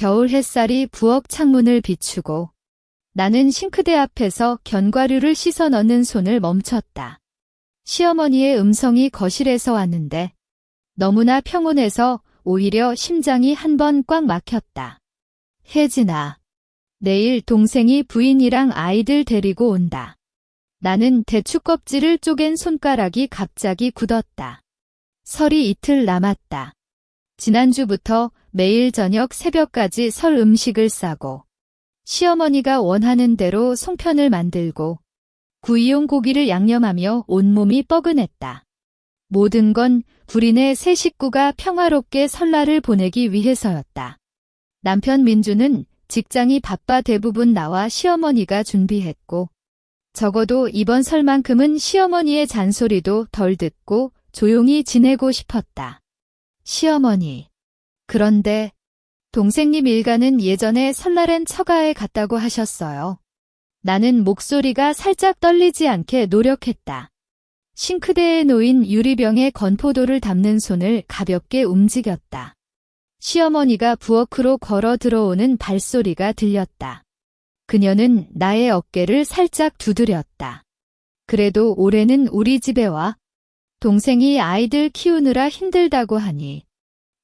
겨울 햇살이 부엌 창문을 비추고 나는 싱크대 앞에서 견과류를 씻어 넣는 손을 멈췄다. 시어머니의 음성이 거실에서 왔는데 너무나 평온해서 오히려 심장이 한 번 꽉 막혔다. 혜진아, 내일 동생이 부인이랑 아이들 데리고 온다. 나는 대추 껍질을 쪼갠 손가락이 갑자기 굳었다. 설이 이틀 남았다. 지난주부터 매일 저녁 새벽까지 설 음식을 싸고 시어머니가 원하는 대로 송편을 만들고 구이용 고기를 양념하며 온몸이 뻐근했다. 모든 건 불인의 세 식구가 평화롭게 설날을 보내기 위해서였다. 남편 민주는 직장이 바빠 대부분 나와 시어머니가 준비했고 적어도 이번 설만큼은 시어머니의 잔소리도 덜 듣고 조용히 지내고 싶었다. 시어머니. 그런데 동생님 일가는 예전에 설날엔 처가에 갔다고 하셨어요. 나는 목소리가 살짝 떨리지 않게 노력했다. 싱크대에 놓인 유리병에 건포도를 담는 손을 가볍게 움직였다. 시어머니가 부엌으로 걸어 들어오는 발소리가 들렸다. 그녀는 나의 어깨를 살짝 두드렸다. 그래도 올해는 우리 집에 와. 동생이 아이들 키우느라 힘들다고 하니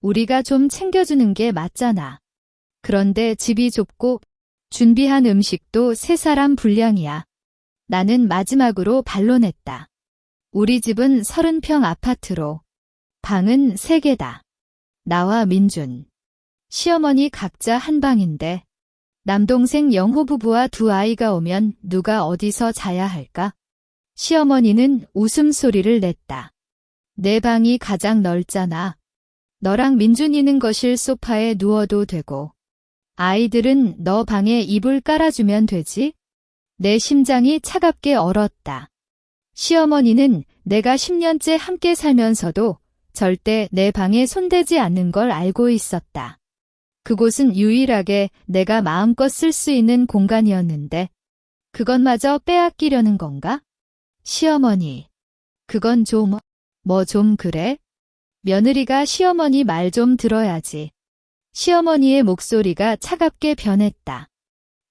우리가 좀 챙겨주는 게 맞잖아. 그런데 집이 좁고 준비한 음식도 세 사람 분량이야. 나는 마지막으로 반론했다. 우리 집은 30평 아파트로 방은 3개다. 나와 민준, 시어머니 각자 한 방인데 남동생 영호 부부와 2아이가 오면 누가 어디서 자야 할까? 시어머니는 웃음소리를 냈다. 내 방이 가장 넓잖아. 너랑 민준이는 거실 소파에 누워도 되고 아이들은 너 방에 이불 깔아주면 되지? 내 심장이 차갑게 얼었다. 시어머니는 내가 10년째 함께 살면서도 절대 내 방에 손대지 않는 걸 알고 있었다. 그곳은 유일하게 내가 마음껏 쓸 수 있는 공간이었는데 그것마저 빼앗기려는 건가? 시어머니, 그건 좀 그래? 며느리가 시어머니 말 좀 들어야지. 시어머니의 목소리가 차갑게 변했다.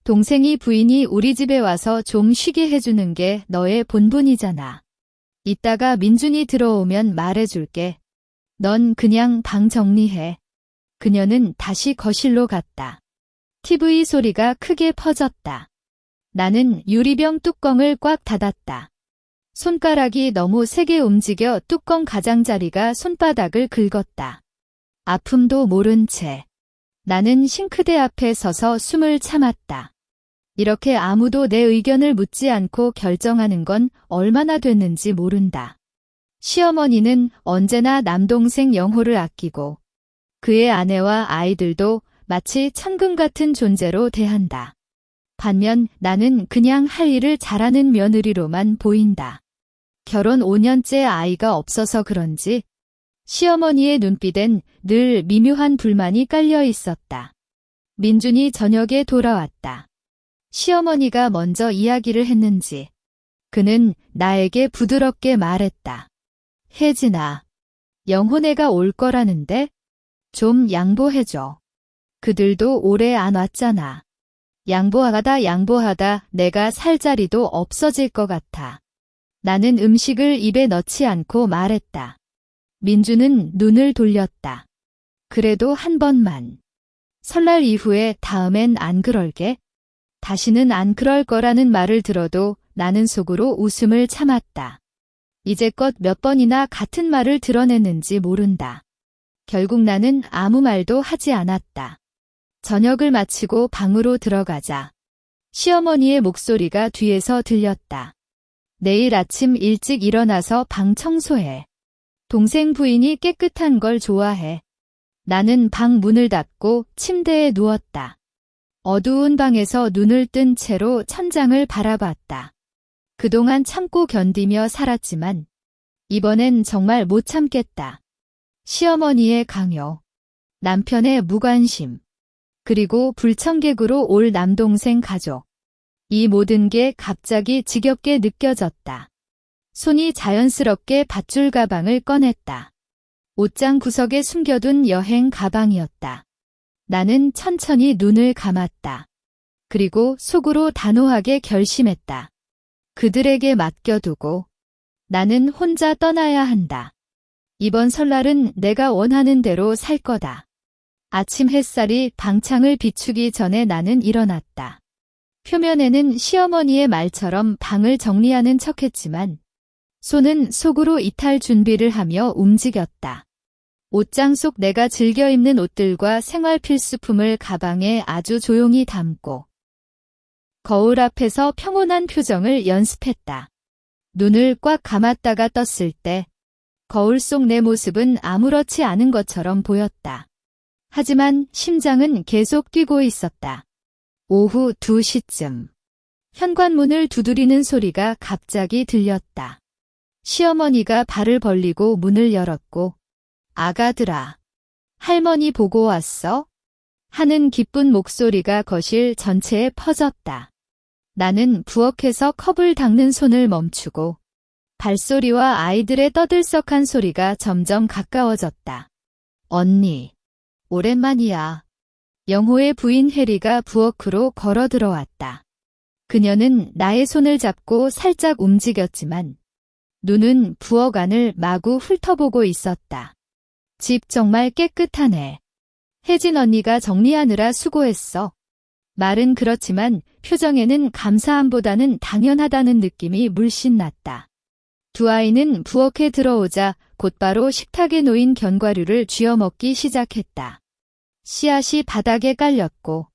동생이 부인이 우리 집에 와서 좀 쉬게 해주는 게 너의 본분이잖아. 이따가 민준이 들어오면 말해줄게. 넌 그냥 방 정리해. 그녀는 다시 거실로 갔다. TV 소리가 크게 퍼졌다. 나는 유리병 뚜껑을 꽉 닫았다. 손가락이 너무 세게 움직여 뚜껑 가장자리가 손바닥을 긁었다. 아픔도 모른 채 나는 싱크대 앞에 서서 숨을 참았다. 이렇게 아무도 내 의견을 묻지 않고 결정하는 건 얼마나 됐는지 모른다. 시어머니는 언제나 남동생 영호를 아끼고 그의 아내와 아이들도 마치 천금 같은 존재로 대한다. 반면 나는 그냥 할 일을 잘하는 며느리로만 보인다. 결혼 5년째 아이가 없어서 그런지 시어머니의 눈빛엔 늘 미묘한 불만이 깔려 있었다. 민준이 저녁에 돌아왔다. 시어머니가 먼저 이야기를 했는지 그는 나에게 부드럽게 말했다. 혜진아, 영호네가 올 거라는데 좀 양보해줘. 그들도 오래 안 왔잖아. 양보하다 내가 살 자리도 없어질 것 같아. 나는 음식을 입에 넣지 않고 말했다. 민주는 눈을 돌렸다. 그래도 한 번만. 설날 이후에 다음엔 안 그럴게. 다시는 안 그럴 거라는 말을 들어도 나는 속으로 웃음을 참았다. 이제껏 몇 번이나 같은 말을 드러냈는지 모른다. 결국 나는 아무 말도 하지 않았다. 저녁을 마치고 방으로 들어가자 시어머니의 목소리가 뒤에서 들렸다. 내일 아침 일찍 일어나서 방 청소해. 동생 부인이 깨끗한 걸 좋아해. 나는 방 문을 닫고 침대에 누웠다. 어두운 방에서 눈을 뜬 채로 천장을 바라봤다. 그동안 참고 견디며 살았지만 이번엔 정말 못 참겠다. 시어머니의 강요, 남편의 무관심, 그리고 불청객으로 올 남동생 가족. 이 모든 게 갑자기 지겹게 느껴졌다. 손이 자연스럽게 밧줄 가방을 꺼냈다. 옷장 구석에 숨겨둔 여행 가방이었다. 나는 천천히 눈을 감았다. 그리고 속으로 단호하게 결심했다. 그들에게 맡겨두고 나는 혼자 떠나야 한다. 이번 설날은 내가 원하는 대로 살 거다. 아침 햇살이 방창을 비추기 전에 나는 일어났다. 표면에는 시어머니의 말처럼 방을 정리하는 척했지만 손은 속으로 이탈 준비를 하며 움직였다. 옷장 속 내가 즐겨 입는 옷들과 생활 필수품을 가방에 아주 조용히 담고 거울 앞에서 평온한 표정을 연습했다. 눈을 꽉 감았다가 떴을 때 거울 속 내 모습은 아무렇지 않은 것처럼 보였다. 하지만 심장은 계속 뛰고 있었다. 오후 2시쯤 현관문을 두드리는 소리가 갑자기 들렸다. 시어머니가 발을 벌리고 문을 열었고 아가들아, 할머니 보고 왔어? 하는 기쁜 목소리가 거실 전체에 퍼졌다. 나는 부엌에서 컵을 닦는 손을 멈추고 발소리와 아이들의 떠들썩한 소리가 점점 가까워졌다. 언니, 오랜만이야. 영호의 부인 혜리가 부엌으로 걸어 들어왔다. 그녀는 나의 손을 잡고 살짝 움직였지만 눈은 부엌 안을 마구 훑어보고 있었다. 집 정말 깨끗하네. 혜진 언니가 정리하느라 수고했어. 말은 그렇지만 표정에는 감사함보다는 당연하다는 느낌이 물씬 났다. 두 아이는 부엌에 들어오자 곧바로 식탁에 놓인 견과류를 쥐어 먹기 시작했다. 씨앗이 바닥에 깔렸고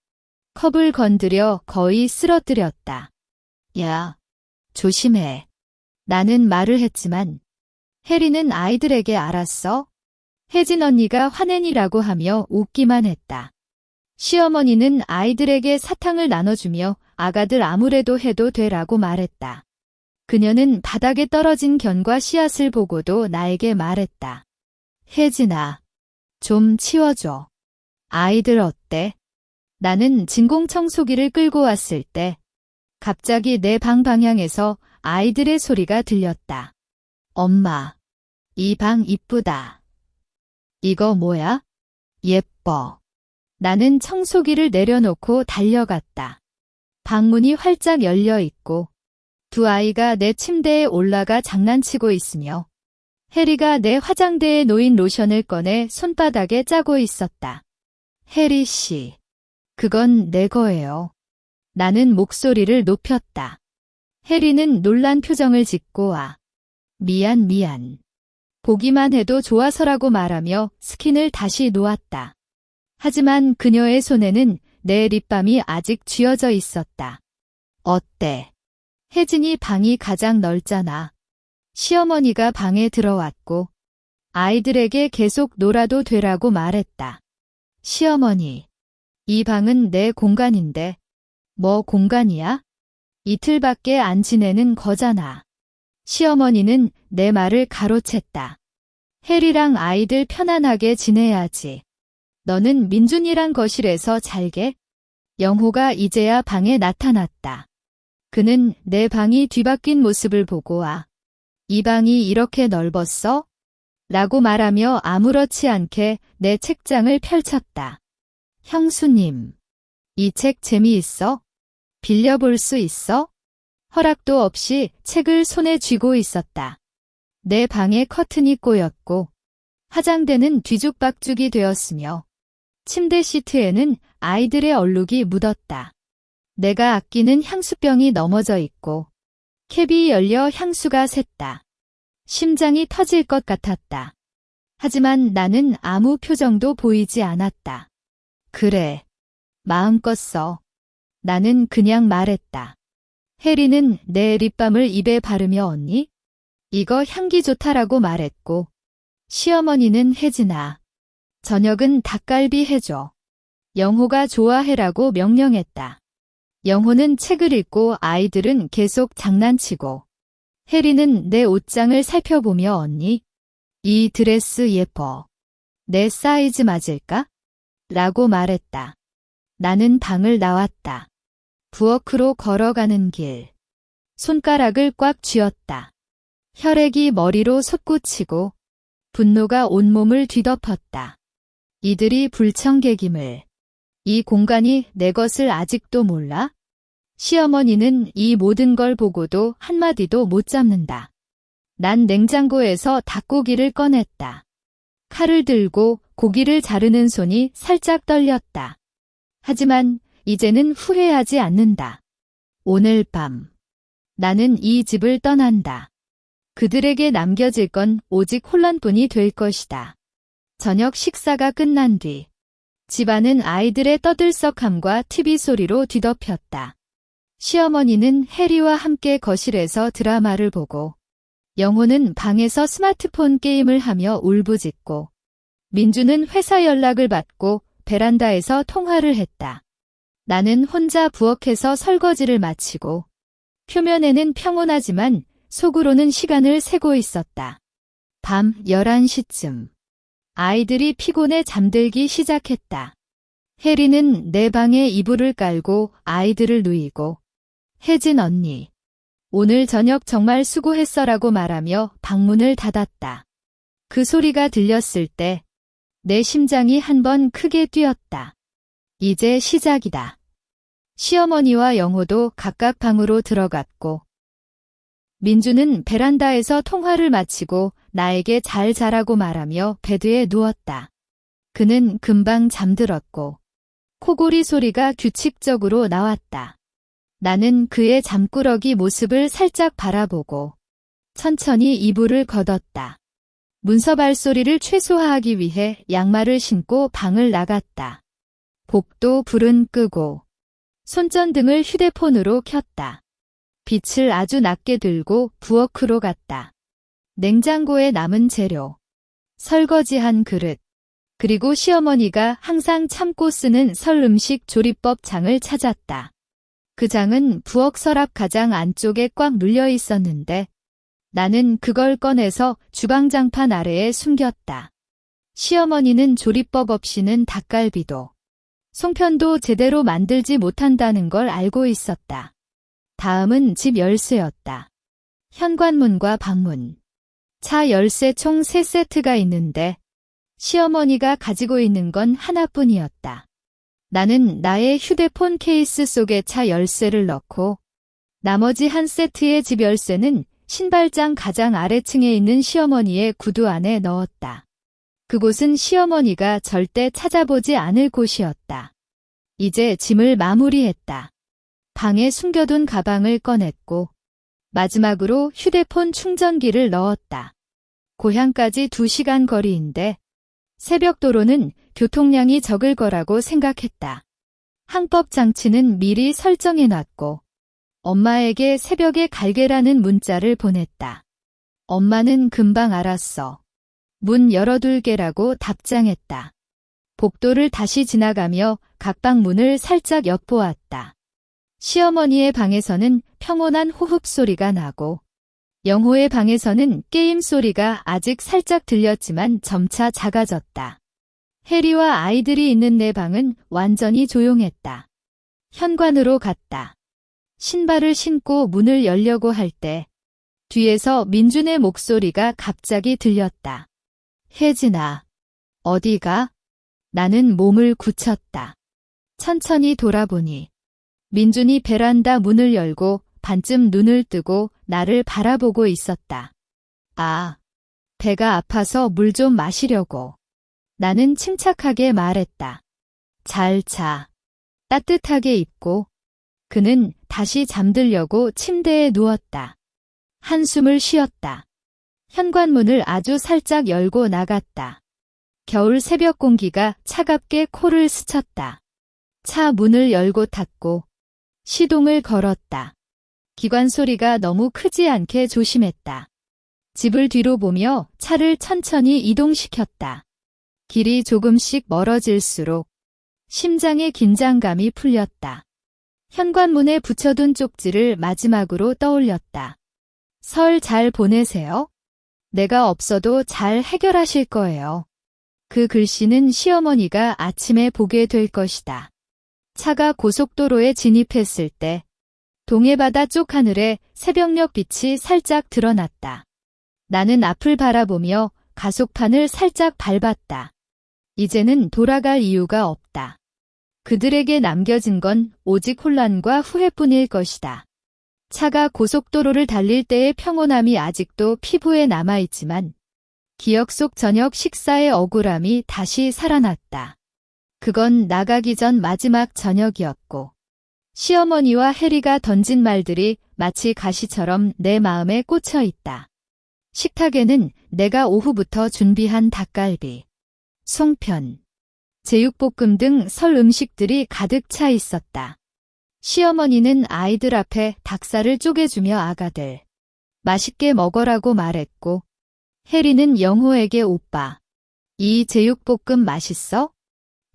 컵을 건드려 거의 쓰러뜨렸다. 야, 조심해. 나는 말을 했지만 혜리는 아이들에게 알았어? 혜진 언니가 화낸이라고 하며 웃기만 했다. 시어머니는 아이들에게 사탕을 나눠주며 아가들 아무래도 해도 되라고 말했다. 그녀는 바닥에 떨어진 견과 씨앗을 보고도 나에게 말했다. 혜진아, 좀 치워줘. 아이들 어때? 나는 진공청소기를 끌고 왔을 때 갑자기 내 방 방향에서 아이들의 소리가 들렸다. 엄마, 이 방 이쁘다. 이거 뭐야? 예뻐. 나는 청소기를 내려놓고 달려갔다. 방문이 활짝 열려 있고 두 아이가 내 침대에 올라가 장난치고 있으며 혜리가 내 화장대에 놓인 로션을 꺼내 손바닥에 짜고 있었다. 혜리 씨, 그건 내 거예요. 나는 목소리를 높였다. 혜리는 놀란 표정을 짓고 미안. 보기만 해도 좋아서라고 말하며 스킨을 다시 놓았다. 하지만 그녀의 손에는 내 립밤이 아직 쥐어져 있었다. 어때? 혜진이 방이 가장 넓잖아. 시어머니가 방에 들어왔고 아이들에게 계속 놀아도 되라고 말했다. 시어머니, 이 방은 내 공간인데 뭐 공간이야? 이틀밖에 안 지내는 거잖아. 시어머니는 내 말을 가로챘다. 혜리랑 아이들 편안하게 지내야지. 너는 민준이랑 거실에서 잘게? 영호가 이제야 방에 나타났다. 그는 내 방이 뒤바뀐 모습을 보고 이 방이 이렇게 넓었어? 라고 말하며 아무렇지 않게 내 책장을 펼쳤다. 형수님, 이 책 재미있어? 빌려볼 수 있어? 허락도 없이 책을 손에 쥐고 있었다. 내 방에 커튼이 꼬였고 화장대는 뒤죽박죽이 되었으며 침대 시트에는 아이들의 얼룩이 묻었다. 내가 아끼는 향수병이 넘어져 있고 캡이 열려 향수가 샜다. 심장이 터질 것 같았다. 하지만 나는 아무 표정도 보이지 않았다. 그래, 마음껏 써. 나는 그냥 말했다. 혜리는 내 립밤을 입에 바르며 언니? 이거 향기 좋다라고 말했고 시어머니는 혜진아, 저녁은 닭갈비 해줘. 영호가 좋아해라고 명령했다. 영호는 책을 읽고 아이들은 계속 장난치고 혜리는 내 옷장을 살펴보며 언니, 이 드레스 예뻐. 내 사이즈 맞을까? 라고 말했다. 나는 방을 나왔다. 부엌으로 걸어가는 길. 손가락을 꽉 쥐었다. 혈액이 머리로 솟구치고 분노가 온몸을 뒤덮었다. 이들이 불청객임을 이 공간이 내 것을 아직도 몰라? 시어머니는 이 모든 걸 보고도 한마디도 못 잡는다. 난 냉장고에서 닭고기를 꺼냈다. 칼을 들고 고기를 자르는 손이 살짝 떨렸다. 하지만 이제는 후회하지 않는다. 오늘 밤 나는 이 집을 떠난다. 그들에게 남겨질 건 오직 혼란뿐이 될 것이다. 저녁 식사가 끝난 뒤 집안은 아이들의 떠들썩함과 TV 소리로 뒤덮였다. 시어머니는 해리와 함께 거실에서 드라마를 보고 영호는 방에서 스마트폰 게임을 하며 울부짖고 민주는 회사 연락을 받고 베란다에서 통화를 했다. 나는 혼자 부엌에서 설거지를 마치고 표면에는 평온하지만 속으로는 시간을 세고 있었다. 밤 11시쯤 아이들이 피곤해 잠들기 시작했다. 혜리는 내 방에 이불을 깔고 아이들을 누이고 혜진 언니, 오늘 저녁 정말 수고했어라고 말하며 방문을 닫았다. 그 소리가 들렸을 때 내 심장이 한 번 크게 뛰었다. 이제 시작이다. 시어머니와 영호도 각각 방으로 들어갔고 민주는 베란다에서 통화를 마치고 나에게 잘 자라고 말하며 베드에 누웠다. 그는 금방 잠들었고 코골이 소리가 규칙적으로 나왔다. 나는 그의 잠꾸러기 모습을 살짝 바라보고 천천히 이불을 걷었다. 문서 발소리를 최소화하기 위해 양말을 신고 방을 나갔다. 복도 불은 끄고 손전등을 휴대폰으로 켰다. 빛을 아주 낮게 들고 부엌으로 갔다. 냉장고에 남은 재료, 설거지한 그릇, 그리고 시어머니가 항상 참고 쓰는 설 음식 조리법 장을 찾았다. 그 장은 부엌 서랍 가장 안쪽에 꽉 눌려 있었는데 나는 그걸 꺼내서 주방장판 아래에 숨겼다. 시어머니는 조리법 없이는 닭갈비도 송편도 제대로 만들지 못한다는 걸 알고 있었다. 다음은 집 열쇠였다. 현관문과 방문, 차 열쇠 총 3세트가 있는데 시어머니가 가지고 있는 건 하나뿐이었다. 나는 나의 휴대폰 케이스 속에 차 열쇠를 넣고 나머지 한 세트의 집 열쇠는 신발장 가장 아래층에 있는 시어머니의 구두 안에 넣었다. 그곳은 시어머니가 절대 찾아보지 않을 곳이었다. 이제 짐을 마무리했다. 방에 숨겨둔 가방을 꺼냈고 마지막으로 휴대폰 충전기를 넣었다. 고향까지 2시간 거리인데 새벽 도로는 교통량이 적을 거라고 생각했다. 항법 장치는 미리 설정해놨고 엄마에게 새벽에 갈게라는 문자를 보냈다. 엄마는 금방 알았어. 문 열어둘게라고 답장했다. 복도를 다시 지나가며 각방 문을 살짝 엿보았다. 시어머니의 방에서는 평온한 호흡 소리가 나고 영호의 방에서는 게임 소리가 아직 살짝 들렸지만 점차 작아졌다. 해리와 아이들이 있는 내 방은 완전히 조용했다. 현관으로 갔다. 신발을 신고 문을 열려고 할 때 뒤에서 민준의 목소리가 갑자기 들렸다. 혜진아, 어디가? 나는 몸을 굳혔다. 천천히 돌아보니 민준이 베란다 문을 열고 반쯤 눈을 뜨고 나를 바라보고 있었다. 아, 배가 아파서 물 좀 마시려고. 나는 침착하게 말했다. 잘 자. 따뜻하게 입고. 그는 다시 잠들려고 침대에 누웠다. 한숨을 쉬었다. 현관문을 아주 살짝 열고 나갔다. 겨울 새벽 공기가 차갑게 코를 스쳤다. 차 문을 열고 닫고 시동을 걸었다. 기관 소리가 너무 크지 않게 조심했다. 집을 뒤로 보며 차를 천천히 이동시켰다. 길이 조금씩 멀어질수록 심장의 긴장감이 풀렸다. 현관문에 붙여둔 쪽지를 마지막으로 떠올렸다. 설 잘 보내세요. 내가 없어도 잘 해결하실 거예요. 그 글씨는 시어머니가 아침에 보게 될 것이다. 차가 고속도로에 진입했을 때 동해바다 쪽 하늘에 새벽녘 빛이 살짝 드러났다. 나는 앞을 바라보며 가속판을 살짝 밟았다. 이제는 돌아갈 이유가 없다. 그들에게 남겨진 건 오직 혼란과 후회뿐일 것이다. 차가 고속도로를 달릴 때의 평온함이 아직도 피부에 남아있지만 기억 속 저녁 식사의 억울함이 다시 살아났다. 그건 나가기 전 마지막 저녁이었고 시어머니와 해리가 던진 말들이 마치 가시처럼 내 마음에 꽂혀 있다. 식탁에는 내가 오후부터 준비한 닭갈비, 송편, 제육볶음 등 설 음식들이 가득 차 있었다. 시어머니는 아이들 앞에 닭살을 쪼개주며 아가들, 맛있게 먹어라고 말했고 해리는 영호에게 오빠, 이 제육볶음 맛있어?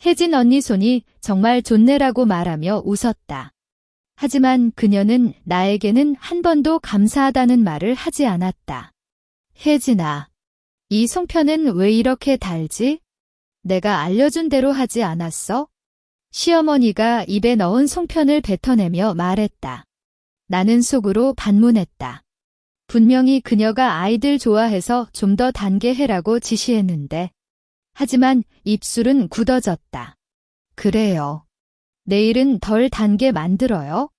혜진 언니 손이 정말 좋네라고 말하며 웃었다. 하지만 그녀는 나에게는 한 번도 감사하다는 말을 하지 않았다. 혜진아, 이 송편은 왜 이렇게 달지? 내가 알려준 대로 하지 않았어? 시어머니가 입에 넣은 송편을 뱉어내며 말했다. 나는 속으로 반문했다. 분명히 그녀가 아이들 좋아해서 좀 더 단게 해라고 지시했는데 하지만 입술은 굳어졌다. 그래요. 내일은 덜 단게 만들어요.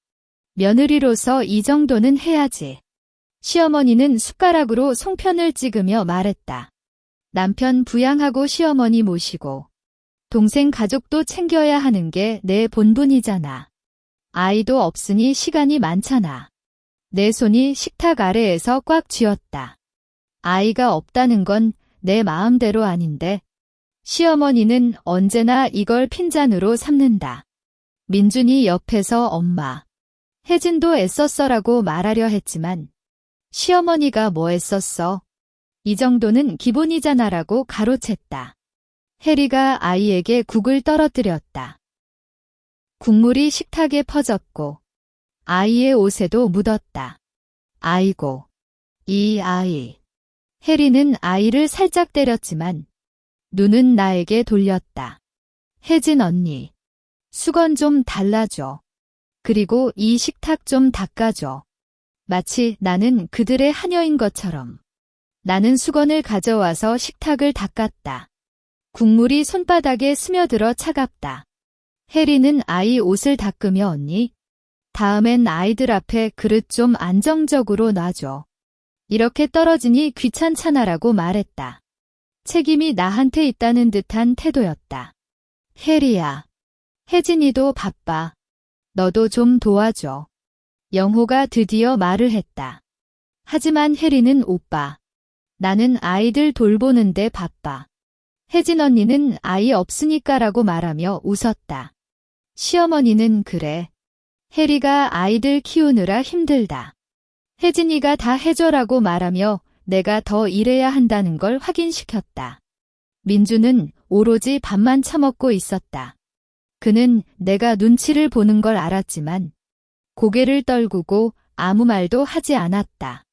며느리로서 이 정도는 해야지. 시어머니는 숟가락으로 송편을 찍으며 말했다. 남편 부양하고 시어머니 모시고 동생 가족도 챙겨야 하는 게 내 본분이잖아. 아이도 없으니 시간이 많잖아. 내 손이 식탁 아래에서 꽉 쥐었다. 아이가 없다는 건 내 마음대로 아닌데 시어머니는 언제나 이걸 핀잔으로 삼는다. 민준이 옆에서 엄마, 혜진도 애썼어라고 말하려 했지만 시어머니가 뭐 애썼어? 이 정도는 기본이잖아라고 가로챘다. 해리가 아이에게 국을 떨어뜨렸다. 국물이 식탁에 퍼졌고 아이의 옷에도 묻었다. 아이고, 이 아이. 해리는 아이를 살짝 때렸지만 눈은 나에게 돌렸다. 혜진 언니, 수건 좀 달라줘. 그리고 이 식탁 좀 닦아줘. 마치 나는 그들의 하녀인 것처럼. 나는 수건을 가져와서 식탁을 닦았다. 국물이 손바닥에 스며들어 차갑다. 해리는 아이 옷을 닦으며 언니, 다음엔 아이들 앞에 그릇 좀 안정적으로 놔줘. 이렇게 떨어지니 귀찮잖아라고 말했다. 책임이 나한테 있다는 듯한 태도였다. 해리야, 혜진이도 바빠. 너도 좀 도와줘. 영호가 드디어 말을 했다. 하지만 해리는 오빠, 나는 아이들 돌보는데 바빠. 혜진 언니는 아이 없으니까라고 말하며 웃었다. 시어머니는 그래. 해리가 아이들 키우느라 힘들다. 혜진이가 다 해줘라고 말하며 내가 더 일해야 한다는 걸 확인시켰다. 민주는 오로지 밥만 처먹고 있었다. 그는 내가 눈치를 보는 걸 알았지만 고개를 떨구고 아무 말도 하지 않았다.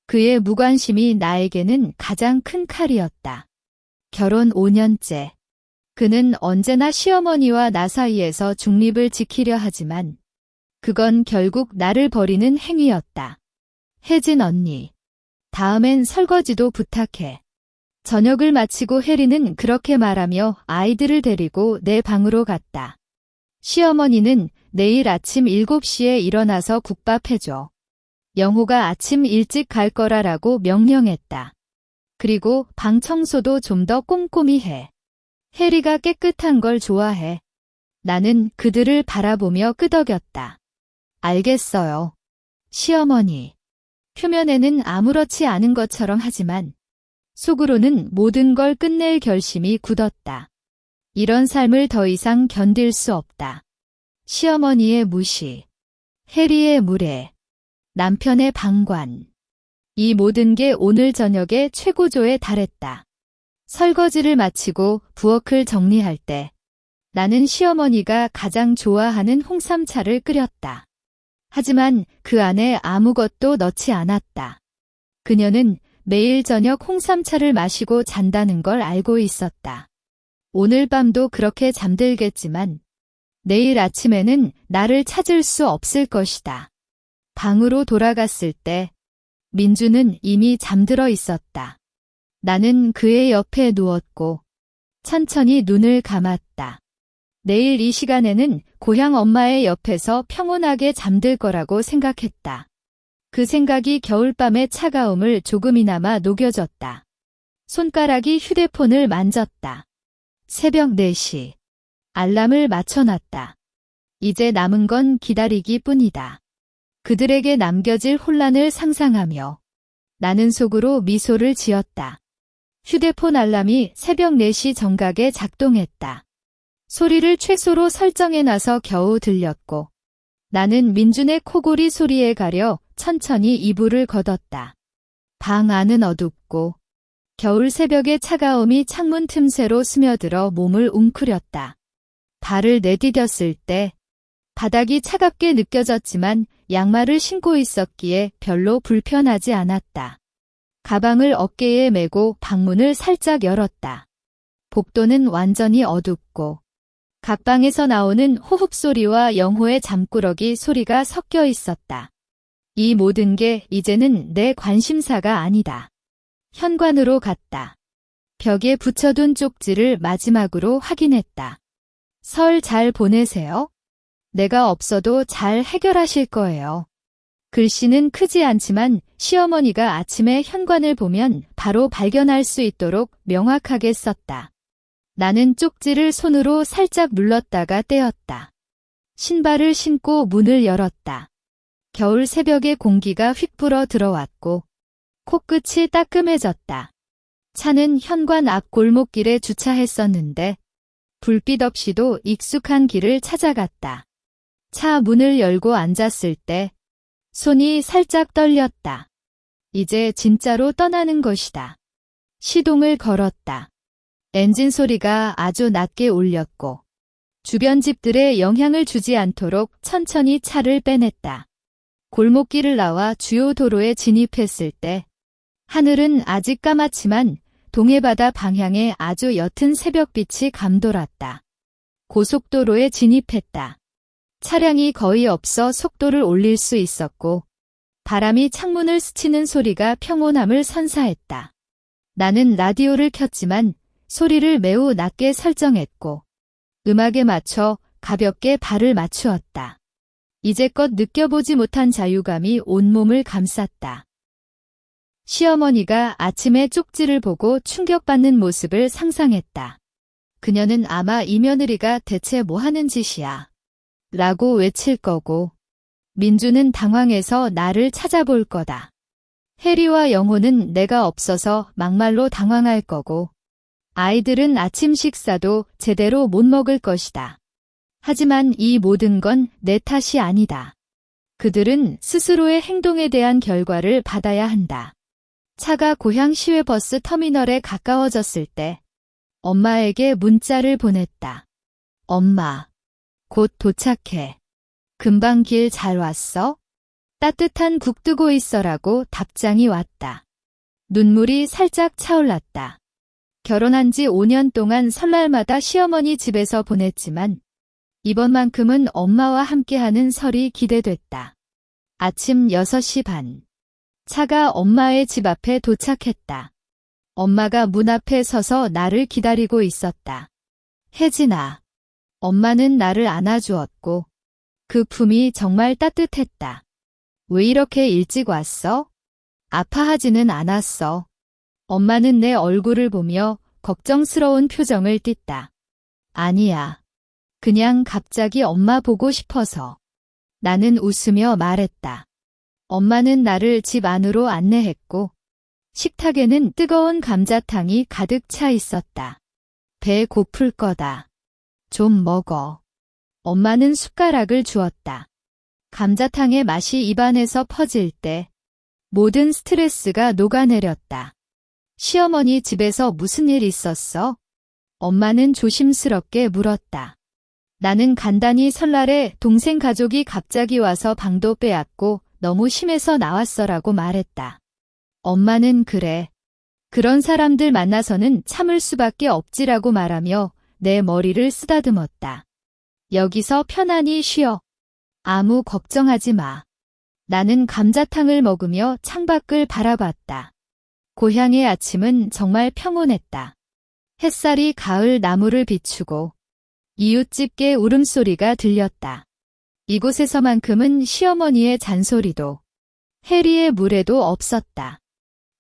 그의 무관심이 나에게는 가장 큰 칼이었다. 결혼 5년째. 그는 언제나 시어머니와 나 사이에서 중립을 지키려 하지만 그건 결국 나를 버리는 행위였다. 혜진 언니, 다음엔 설거지도 부탁해. 저녁을 마치고 해리는 그렇게 말하며 아이들을 데리고 내 방으로 갔다. 시어머니는 내일 아침 7시에 일어나서 국밥 해줘. 영호가 아침 일찍 갈 거라라고 명령했다. 그리고 방 청소도 좀 더 꼼꼼히 해. 해리가 깨끗한 걸 좋아해. 나는 그들을 바라보며 끄덕였다. 알겠어요. 시어머니. 표면에는 아무렇지 않은 것처럼 하지만 속으로는 모든 걸 끝낼 결심이 굳었다. 이런 삶을 더 이상 견딜 수 없다. 시어머니의 무시, 해리의 무례, 남편의 방관. 이 모든 게 오늘 저녁에 최고조에 달했다. 설거지를 마치고 부엌을 정리할 때 나는 시어머니가 가장 좋아하는 홍삼차를 끓였다. 하지만 그 안에 아무것도 넣지 않았다. 그녀는 매일 저녁 홍삼차를 마시고 잔다는 걸 알고 있었다. 오늘 밤도 그렇게 잠들겠지만 내일 아침에는 나를 찾을 수 없을 것이다. 방으로 돌아갔을 때 민주는 이미 잠들어 있었다. 나는 그의 옆에 누웠고 천천히 눈을 감았다. 내일 이 시간에는 고향 엄마의 옆에서 평온하게 잠들 거라고 생각했다. 그 생각이 겨울밤의 차가움을 조금이나마 녹여줬다. 손가락이 휴대폰을 만졌다. 새벽 4시. 알람을 맞춰놨다. 이제 남은 건 기다리기 뿐이다. 그들에게 남겨질 혼란을 상상하며 나는 속으로 미소를 지었다. 휴대폰 알람이 새벽 4시 정각에 작동했다. 소리를 최소로 설정해놔서 겨우 들렸고 나는 민준의 코골이 소리에 가려 천천히 이불을 걷었다. 방 안은 어둡고 겨울 새벽의 차가움이 창문 틈새로 스며들어 몸을 웅크렸다. 발을 내디뎠을 때 바닥이 차갑게 느껴졌지만 양말을 신고 있었기에 별로 불편하지 않았다. 가방을 어깨에 메고 방문을 살짝 열었다. 복도는 완전히 어둡고 각 방에서 나오는 호흡 소리와 영호의 잠꾸러기 소리가 섞여 있었다. 이 모든 게 이제는 내 관심사가 아니다. 현관으로 갔다. 벽에 붙여둔 쪽지를 마지막으로 확인했다. 설 잘 보내세요. 내가 없어도 잘 해결하실 거예요. 글씨는 크지 않지만 시어머니가 아침에 현관을 보면 바로 발견할 수 있도록 명확하게 썼다. 나는 쪽지를 손으로 살짝 눌렀다가 떼었다. 신발을 신고 문을 열었다. 겨울 새벽의 공기가 휙 불어 들어왔고 코끝이 따끔해졌다. 차는 현관 앞 골목길에 주차했었는데 불빛 없이도 익숙한 길을 찾아갔다. 차 문을 열고 앉았을 때 손이 살짝 떨렸다. 이제 진짜로 떠나는 것이다. 시동을 걸었다. 엔진 소리가 아주 낮게 울렸고 주변 집들에 영향을 주지 않도록 천천히 차를 빼냈다. 골목길을 나와 주요 도로에 진입했을 때 하늘은 아직 까맣지만 동해바다 방향에 아주 옅은 새벽빛이 감돌았다. 고속도로에 진입했다. 차량이 거의 없어 속도를 올릴 수 있었고 바람이 창문을 스치는 소리가 평온함을 선사했다. 나는 라디오를 켰지만 소리를 매우 낮게 설정했고 음악에 맞춰 가볍게 발을 맞추었다. 이제껏 느껴보지 못한 자유감이 온몸을 감쌌다. 시어머니가 아침에 쪽지를 보고 충격받는 모습을 상상했다. 그녀는 아마 이 며느리가 대체 뭐 하는 짓이야 라고 외칠 거고 민주는 당황해서 나를 찾아볼 거다. 해리와 영호는 내가 없어서 막말로 당황할 거고 아이들은 아침 식사도 제대로 못 먹을 것이다. 하지만 이 모든 건 내 탓이 아니다. 그들은 스스로의 행동에 대한 결과를 받아야 한다. 차가 고향 시외버스 터미널에 가까워졌을 때 엄마에게 문자를 보냈다. 엄마, 곧 도착해. 금방 길 잘 왔어? 따뜻한 국 뜨고 있어라고 답장이 왔다. 눈물이 살짝 차올랐다. 결혼한 지 5년 동안 설날마다 시어머니 집에서 보냈지만 이번만큼은 엄마와 함께하는 설이 기대됐다. 아침 6시 반. 차가 엄마의 집 앞에 도착했다. 엄마가 문 앞에 서서 나를 기다리고 있었다. 혜진아. 엄마는 나를 안아주었고 그 품이 정말 따뜻했다. 왜 이렇게 일찍 왔어? 아파하지는 않았어. 엄마는 내 얼굴을 보며 걱정스러운 표정을 띠다. 아니야. 그냥 갑자기 엄마 보고 싶어서. 나는 웃으며 말했다. 엄마는 나를 집 안으로 안내했고 식탁에는 뜨거운 감자탕이 가득 차 있었다. 배 고플 거다. 좀 먹어. 엄마는 숟가락을 주었다. 감자탕의 맛이 입안에서 퍼질 때 모든 스트레스가 녹아내렸다. 시어머니 집에서 무슨 일 있었어? 엄마는 조심스럽게 물었다. 나는 간단히 설날에 동생 가족이 갑자기 와서 방도 빼앗고 너무 심해서 나왔어라고 말했다. 엄마는 그래. 그런 사람들 만나서는 참을 수밖에 없지라고 말하며 내 머리를 쓰다듬었다. 여기서 편안히 쉬어. 아무 걱정하지 마. 나는 감자탕을 먹으며 창밖을 바라봤다. 고향의 아침은 정말 평온했다. 햇살이 가을 나무를 비추고 이웃집게 울음소리가 들렸다. 이곳에서만큼은 시어머니의 잔소리도 해리의 물에도 없었다.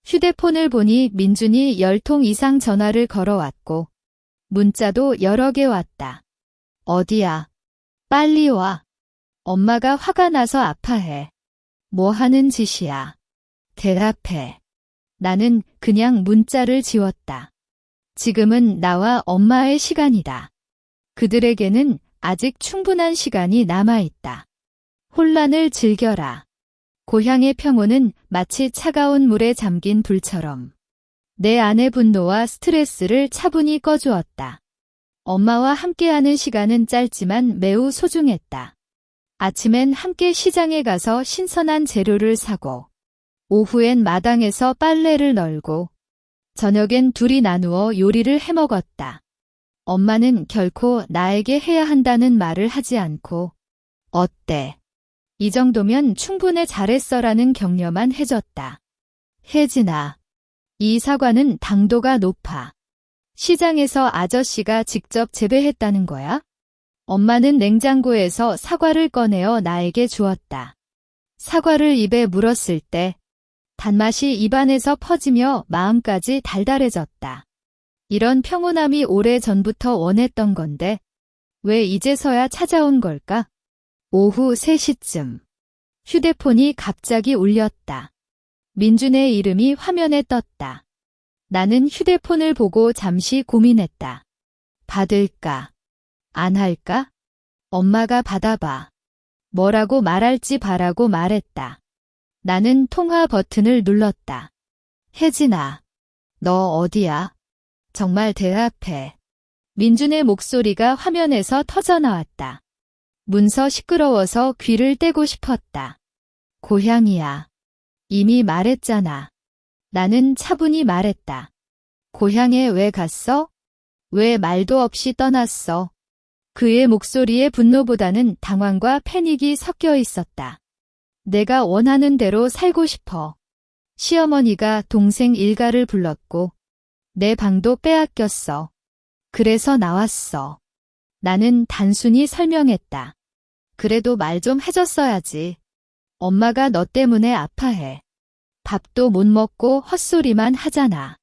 휴대폰을 보니 민준이 10통 이상 전화를 걸어왔고 문자도 여러 개 왔다. 어디야? 빨리 와. 엄마가 화가 나서 아파해. 뭐 하는 짓이야? 대답해. 나는 그냥 문자를 지웠다. 지금은 나와 엄마의 시간이다. 그들에게는 아직 충분한 시간이 남아있다. 혼란을 즐겨라. 고향의 평온은 마치 차가운 물에 잠긴 불처럼 내 안의 분노와 스트레스를 차분히 꺼주었다. 엄마와 함께하는 시간은 짧지만 매우 소중했다. 아침엔 함께 시장에 가서 신선한 재료를 사고, 오후엔 마당에서 빨래를 널고, 저녁엔 둘이 나누어 요리를 해먹었다. 엄마는 결코 나에게 해야 한다는 말을 하지 않고, 어때? 이 정도면 충분해 잘했어라는 격려만 해줬다. 혜진아, 이 사과는 당도가 높아. 시장에서 아저씨가 직접 재배했다는 거야? 엄마는 냉장고에서 사과를 꺼내어 나에게 주었다. 사과를 입에 물었을 때 단맛이 입안에서 퍼지며 마음까지 달달해졌다. 이런 평온함이 오래전부터 원했던 건데 왜 이제서야 찾아온 걸까? 오후 3시쯤 휴대폰이 갑자기 울렸다. 민준의 이름이 화면에 떴다. 나는 휴대폰을 보고 잠시 고민했다. 받을까? 안 할까? 엄마가 받아봐. 뭐라고 말할지 바라고 말했다. 나는 통화 버튼을 눌렀다. 혜진아, 너 어디야? 정말 대답해. 민준의 목소리가 화면에서 터져나왔다. 문서 시끄러워서 귀를 떼고 싶었다. 고향이야. 이미 말했잖아. 나는 차분히 말했다. 고향에 왜 갔어? 왜 말도 없이 떠났어? 그의 목소리에 분노보다는 당황과 패닉이 섞여 있었다. 내가 원하는 대로 살고 싶어. 시어머니가 동생 일가를 불렀고 내 방도 빼앗겼어. 그래서 나왔어. 나는 단순히 설명했다. 그래도 말 좀 해줬어야지. 엄마가 너 때문에 아파해. 밥도 못 먹고 헛소리만 하잖아.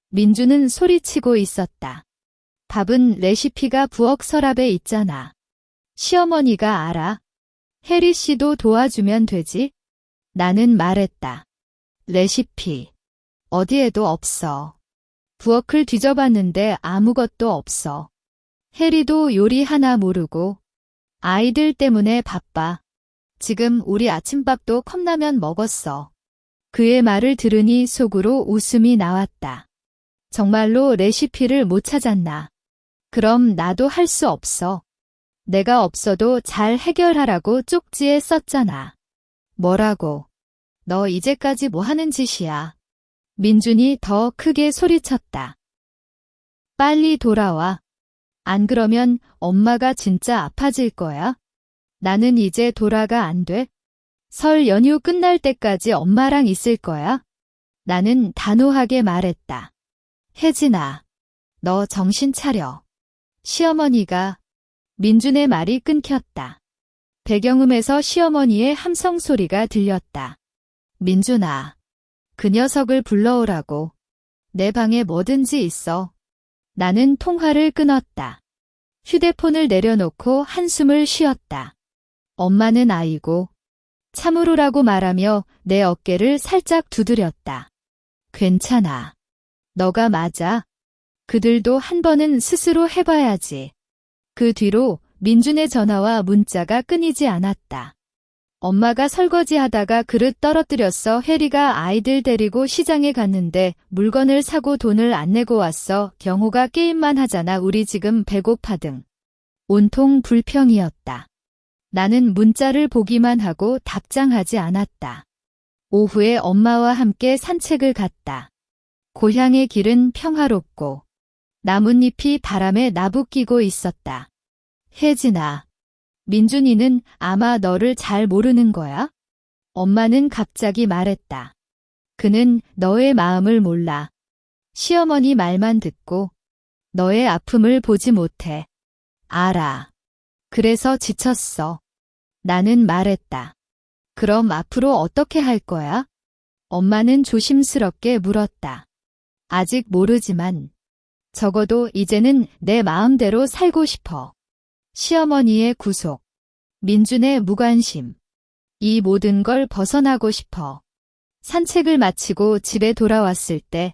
민주는 소리치고 있었다. 밥은 레시피가 부엌 서랍에 있잖아. 시어머니가 알아. 혜리 씨도 도와주면 되지? 나는 말했다. 레시피. 어디에도 없어. 부엌을 뒤져봤는데 아무것도 없어. 혜리도 요리 하나 모르고 아이들 때문에 바빠. 지금 우리 아침밥도 컵라면 먹었어. 그의 말을 들으니 속으로 웃음이 나왔다. 정말로 레시피를 못 찾았나? 그럼 나도 할 수 없어. 내가 없어도 잘 해결하라고 쪽지에 썼잖아. 뭐라고? 너 이제까지 뭐 하는 짓이야? 민준이 더 크게 소리쳤다. 빨리 돌아와. 안 그러면 엄마가 진짜 아파질 거야. 나는 이제 돌아가 안 돼. 설 연휴 끝날 때까지 엄마랑 있을 거야. 나는 단호하게 말했다. 혜진아, 너 정신 차려. 시어머니가. 민준의 말이 끊겼다. 배경음에서 시어머니의 함성 소리가 들렸다. 민준아, 그 녀석을 불러오라고. 내 방에 뭐든지 있어. 나는 통화를 끊었다. 휴대폰을 내려놓고 한숨을 쉬었다. 엄마는 아이고. 참으로라고 말하며 내 어깨를 살짝 두드렸다. 괜찮아. 너가 맞아. 그들도 한 번은 스스로 해봐야지. 그 뒤로 민준의 전화와 문자가 끊이지 않았다. 엄마가 설거지하다가 그릇 떨어뜨렸어. 혜리가 아이들 데리고 시장에 갔는데 물건을 사고 돈을 안 내고 왔어. 경호가 게임만 하잖아. 우리 지금 배고파 등. 온통 불평이었다. 나는 문자를 보기만 하고 답장하지 않았다. 오후에 엄마와 함께 산책을 갔다. 고향의 길은 평화롭고 나뭇잎이 바람에 나부끼고 있었다. 혜진아, 민준이는 아마 너를 잘 모르는 거야? 엄마는 갑자기 말했다. 그는 너의 마음을 몰라. 시어머니 말만 듣고 너의 아픔을 보지 못해. 알아. 그래서 지쳤어. 나는 말했다. 그럼 앞으로 어떻게 할 거야? 엄마는 조심스럽게 물었다. 아직 모르지만 적어도 이제는 내 마음대로 살고 싶어. 시어머니의 구속, 민준의 무관심, 이 모든 걸 벗어나고 싶어. 산책을 마치고 집에 돌아왔을 때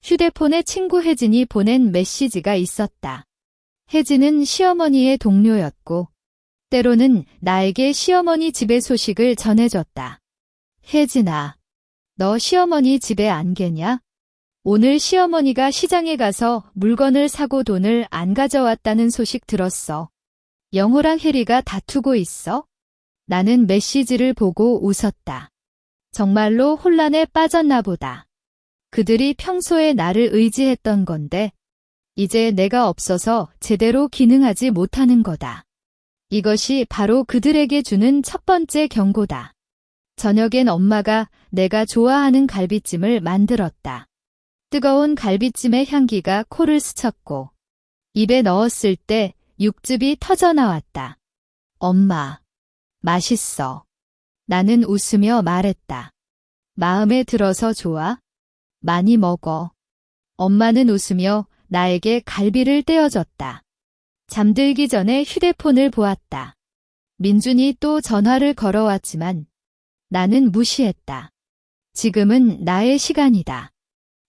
휴대폰에 친구 혜진이 보낸 메시지가 있었다. 혜진은 시어머니의 동료였고 때로는 나에게 시어머니 집의 소식을 전해줬다. 혜진아, 너 시어머니 집에 안 계냐? 오늘 시어머니가 시장에 가서 물건을 사고 돈을 안 가져왔다는 소식 들었어. 영호랑 혜리가 다투고 있어? 나는 메시지를 보고 웃었다. 정말로 혼란에 빠졌나 보다. 그들이 평소에 나를 의지했던 건데 이제 내가 없어서 제대로 기능하지 못하는 거다. 이것이 바로 그들에게 주는 첫 번째 경고다. 저녁엔 엄마가 내가 좋아하는 갈비찜을 만들었다. 뜨거운 갈비찜의 향기가 코를 스쳤고 입에 넣었을 때 육즙이 터져 나왔다. 엄마, 맛있어. 나는 웃으며 말했다. 마음에 들어서 좋아? 많이 먹어. 엄마는 웃으며 나에게 갈비를 떼어줬다. 잠들기 전에 휴대폰을 보았다. 민준이 또 전화를 걸어왔지만 나는 무시했다. 지금은 나의 시간이다.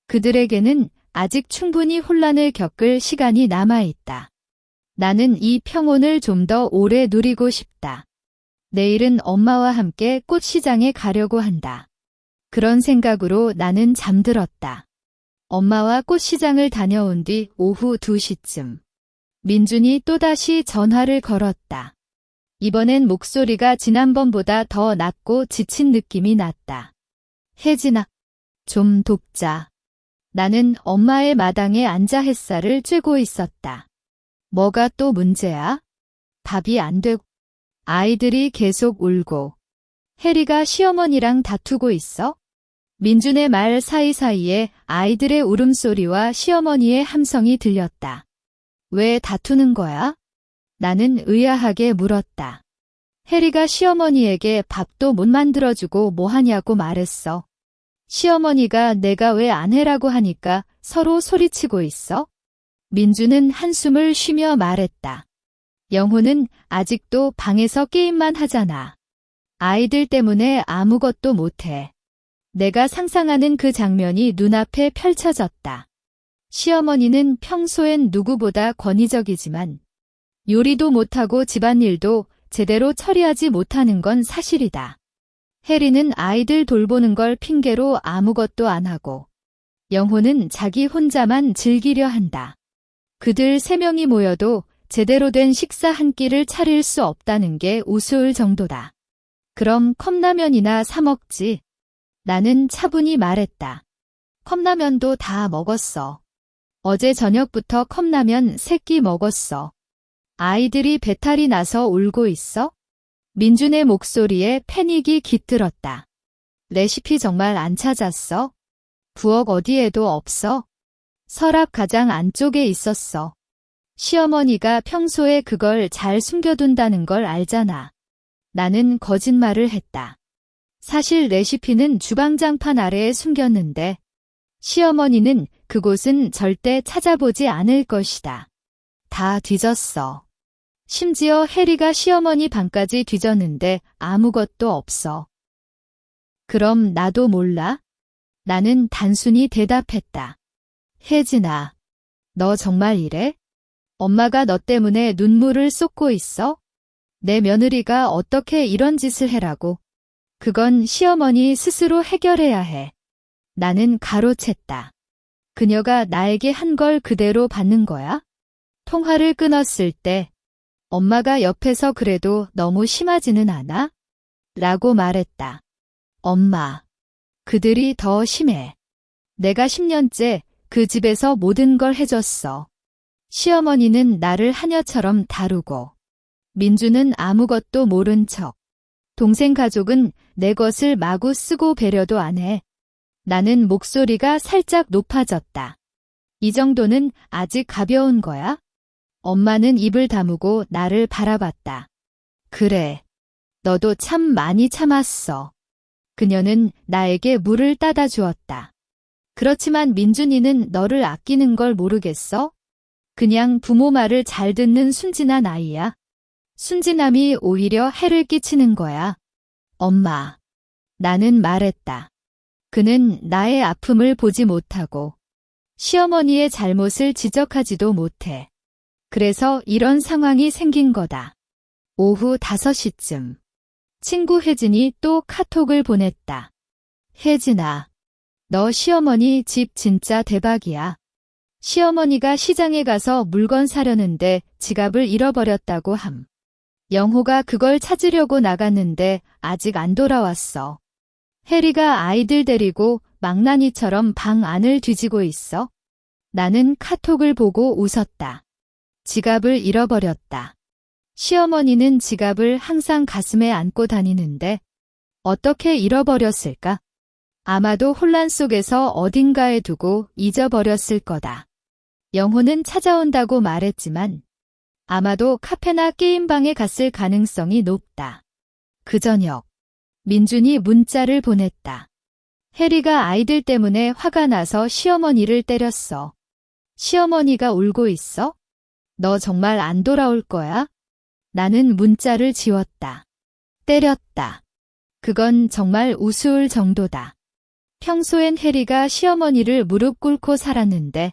그들에게는 아직 충분히 혼란을 겪을 시간이 남아있다. 나는 이 평온을 좀 더 오래 누리고 싶다. 내일은 엄마와 함께 꽃시장에 가려고 한다. 그런 생각으로 나는 잠들었다. 엄마와 꽃시장을 다녀온 뒤 오후 2시쯤. 민준이 또다시 전화를 걸었다. 이번엔 목소리가 지난번보다 더 낮고 지친 느낌이 났다. 혜진아, 좀 돕자. 나는 엄마의 마당에 앉아 햇살을 쬐고 있었다. 뭐가 또 문제야? 밥이 안 되고 아이들이 계속 울고 혜리가 시어머니랑 다투고 있어? 민준의 말 사이사이에 아이들의 울음소리와 시어머니의 함성이 들렸다. 왜 다투는 거야? 나는 의아하게 물었다. 혜리가 시어머니에게 밥도 못 만들어주고 뭐 하냐고 말했어. 시어머니가 내가 왜 안 해라고 하니까 서로 소리치고 있어? 민주는 한숨을 쉬며 말했다. 영호는 아직도 방에서 게임만 하잖아. 아이들 때문에 아무것도 못해. 내가 상상하는 그 장면이 눈앞에 펼쳐졌다. 시어머니는 평소엔 누구보다 권위적이지만 요리도 못하고 집안일도 제대로 처리하지 못하는 건 사실이다. 혜리는 아이들 돌보는 걸 핑계로 아무것도 안 하고 영호는 자기 혼자만 즐기려 한다. 그들 3명이 모여도 제대로 된 식사 한 끼를 차릴 수 없다는 게 우스울 정도다. 그럼 컵라면이나 사 먹지. 나는 차분히 말했다. 컵라면도 다 먹었어. 어제 저녁부터 컵라면 3끼 먹었어. 아이들이 배탈이 나서 울고 있어? 민준의 목소리에 패닉이 깃들었다. 레시피 정말 안 찾았어? 부엌 어디에도 없어? 서랍 가장 안쪽에 있었어. 시어머니가 평소에 그걸 잘 숨겨둔다는 걸 알잖아. 나는 거짓말을 했다. 사실 레시피는 주방장판 아래에 숨겼는데 시어머니는 그곳은 절대 찾아보지 않을 것이다. 다 뒤졌어. 심지어 혜리가 시어머니 방까지 뒤졌는데 아무것도 없어. 그럼 나도 몰라? 나는 단순히 대답했다. 혜진아, 너 정말 이래? 엄마가 너 때문에 눈물을 쏟고 있어? 내 며느리가 어떻게 이런 짓을 해라고? 그건 시어머니 스스로 해결해야 해. 나는 가로챘다. 그녀가 나에게 한 걸 그대로 받는 거야? 통화를 끊었을 때 엄마가 옆에서 그래도 너무 심하지는 않아? 라고 말했다. 엄마, 그들이 더 심해. 내가 10년째 그 집에서 모든 걸 해줬어. 시어머니는 나를 하녀처럼 다루고 민주는 아무것도 모른 척. 동생 가족은 내 것을 마구 쓰고 배려도 안 해. 나는 목소리가 살짝 높아졌다. 이 정도는 아직 가벼운 거야? 엄마는 입을 다무고 나를 바라봤다. 그래. 너도 참 많이 참았어. 그녀는 나에게 물을 따다 주었다. 그렇지만 민준이는 너를 아끼는 걸 모르겠어? 그냥 부모 말을 잘 듣는 순진한 아이야. 순진함이 오히려 해를 끼치는 거야. 엄마. 나는 말했다. 그는 나의 아픔을 보지 못하고 시어머니의 잘못을 지적하지도 못해. 그래서 이런 상황이 생긴 거다. 오후 5시쯤. 친구 혜진이 또 카톡을 보냈다. 혜진아, 너 시어머니 집 진짜 대박이야. 시어머니가 시장에 가서 물건 사려는데 지갑을 잃어버렸다고 함. 영호가 그걸 찾으려고 나갔는데 아직 안 돌아왔어. 혜리가 아이들 데리고 망나니처럼 방 안을 뒤지고 있어. 나는 카톡을 보고 웃었다. 지갑을 잃어버렸다. 시어머니는 지갑을 항상 가슴에 안고 다니는데 어떻게 잃어버렸을까? 아마도 혼란 속에서 어딘가에 두고 잊어버렸을 거다. 영호는 찾아온다고 말했지만 아마도 카페나 게임방에 갔을 가능성이 높다. 그 저녁, 민준이 문자를 보냈다. 혜리가 아이들 때문에 화가 나서 시어머니를 때렸어. 시어머니가 울고 있어? 너 정말 안 돌아올 거야? 나는 문자를 지웠다. 때렸다. 그건 정말 우스울 정도다. 평소엔 혜리가 시어머니를 무릎 꿇고 살았는데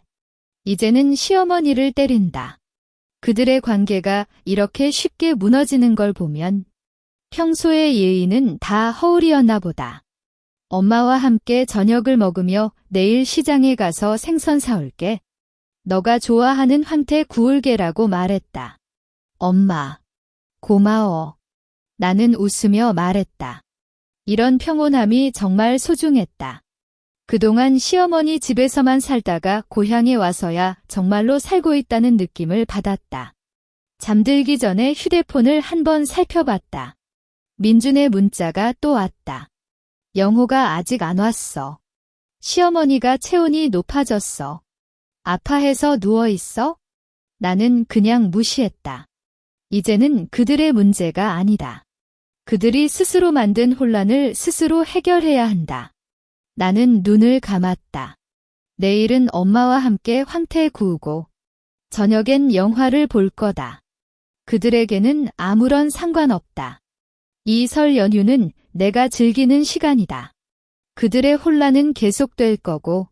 이제는 시어머니를 때린다. 그들의 관계가 이렇게 쉽게 무너지는 걸 보면 평소의 예의는 다 허울이었나 보다. 엄마와 함께 저녁을 먹으며 내일 시장에 가서 생선 사올게. 너가 좋아하는 황태 구울게라고 말했다. 엄마, 고마워. 나는 웃으며 말했다. 이런 평온함이 정말 소중했다. 그동안 시어머니 집에서만 살다가 고향에 와서야 정말로 살고 있다는 느낌을 받았다. 잠들기 전에 휴대폰을 한번 살펴봤다. 민준의 문자가 또 왔다. 영호가 아직 안 왔어. 시어머니가 체온이 높아졌어. 아파해서 누워있어? 나는 그냥 무시했다. 이제는 그들의 문제가 아니다. 그들이 스스로 만든 혼란을 스스로 해결해야 한다. 나는 눈을 감았다. 내일은 엄마와 함께 황태 구우고 저녁엔 영화를 볼 거다. 그들에게는 아무런 상관없다. 이 설 연휴는 내가 즐기는 시간이다. 그들의 혼란은 계속될 거고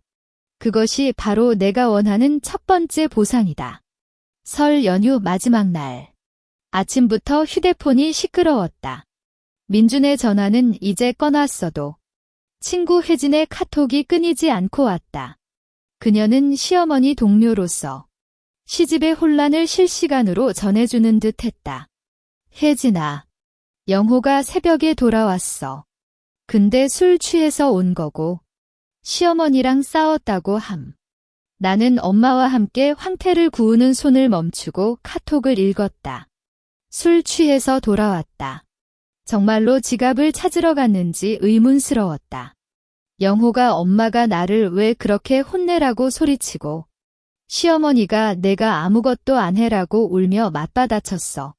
그것이 바로 내가 원하는 첫 번째 보상이다. 설 연휴 마지막 날. 아침부터 휴대폰이 시끄러웠다. 민준의 전화는 이제 꺼놨어도 친구 혜진의 카톡이 끊이지 않고 왔다. 그녀는 시어머니 동료로서 시집의 혼란을 실시간으로 전해주는 듯 했다. 혜진아, 영호가 새벽에 돌아왔어. 근데 술 취해서 온 거고 시어머니랑 싸웠다고 함. 나는 엄마와 함께 황태를 구우는 손을 멈추고 카톡을 읽었다. 술 취해서 돌아왔다. 정말로 지갑을 찾으러 갔는지 의문스러웠다. 영호가 엄마가 나를 왜 그렇게 혼내라고 소리치고 시어머니가 내가 아무것도 안 해라고 울며 맞받아쳤어.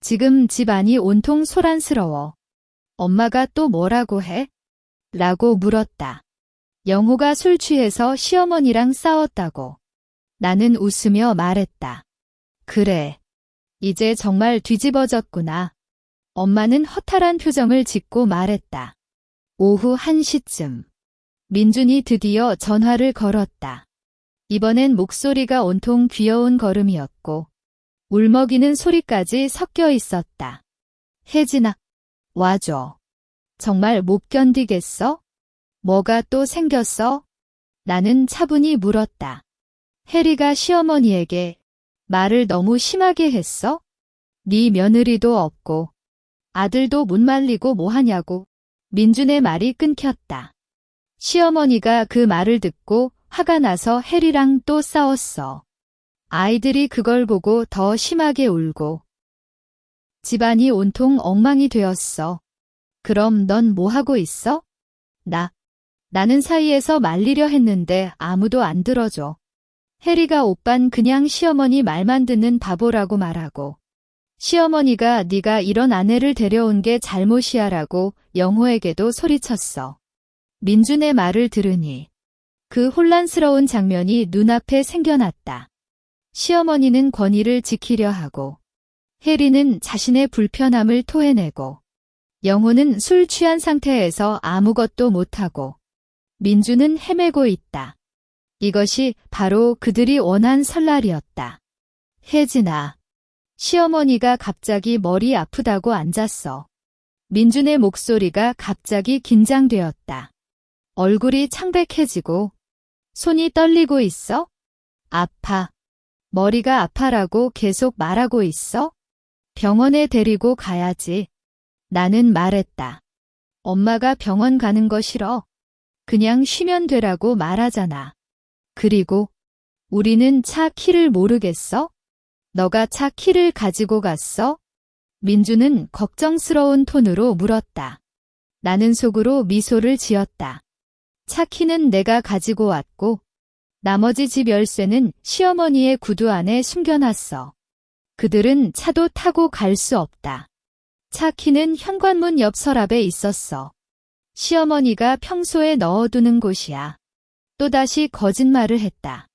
지금 집안이 온통 소란스러워. 엄마가 또 뭐라고 해? 라고 물었다. 영호가 술 취해서 시어머니랑 싸웠다고. 나는 웃으며 말했다. 그래. 이제 정말 뒤집어졌구나. 엄마는 허탈한 표정을 짓고 말했다. 오후 1시쯤. 민준이 드디어 전화를 걸었다. 이번엔 목소리가 온통 귀여운 걸음이었고 울먹이는 소리까지 섞여 있었다. 혜진아, 와줘. 정말 못 견디겠어? 뭐가 또 생겼어? 나는 차분히 물었다. 혜리가 시어머니에게 말을 너무 심하게 했어? 네 며느리도 없고 아들도 못 말리고 뭐하냐고. 민준의 말이 끊겼다. 시어머니가 그 말을 듣고 화가 나서 혜리랑 또 싸웠어. 아이들이 그걸 보고 더 심하게 울고 집안이 온통 엉망이 되었어. 그럼 넌 뭐 하고 있어? 나는 사이에서 말리려 했는데 아무도 안 들어줘. 혜리가 오빤 그냥 시어머니 말만 듣는 바보라고 말하고 시어머니가 네가 이런 아내를 데려온 게 잘못이야라고 영호에게도 소리쳤어. 민준의 말을 들으니 그 혼란스러운 장면이 눈앞에 생겨났다. 시어머니는 권위를 지키려 하고 혜리는 자신의 불편함을 토해내고 영호는 술 취한 상태에서 아무것도 못하고 민준은 헤매고 있다. 이것이 바로 그들이 원한 설날이었다. 혜진아. 시어머니가 갑자기 머리 아프다고 앉았어. 민준의 목소리가 갑자기 긴장되었다. 얼굴이 창백해지고 손이 떨리고 있어? 아파. 머리가 아파라고 계속 말하고 있어? 병원에 데리고 가야지. 나는 말했다. 엄마가 병원 가는 거 싫어. 그냥 쉬면 되라고 말하잖아. 그리고 우리는 차 키를 모르겠어? 너가 차 키를 가지고 갔어? 민주는 걱정스러운 톤으로 물었다. 나는 속으로 미소를 지었다. 차 키는 내가 가지고 왔고 나머지 집 열쇠는 시어머니의 구두 안에 숨겨놨어. 그들은 차도 타고 갈 수 없다. 차 키는 현관문 옆 서랍에 있었어. 시어머니가 평소에 넣어두는 곳이야. 또다시 거짓말을 했다.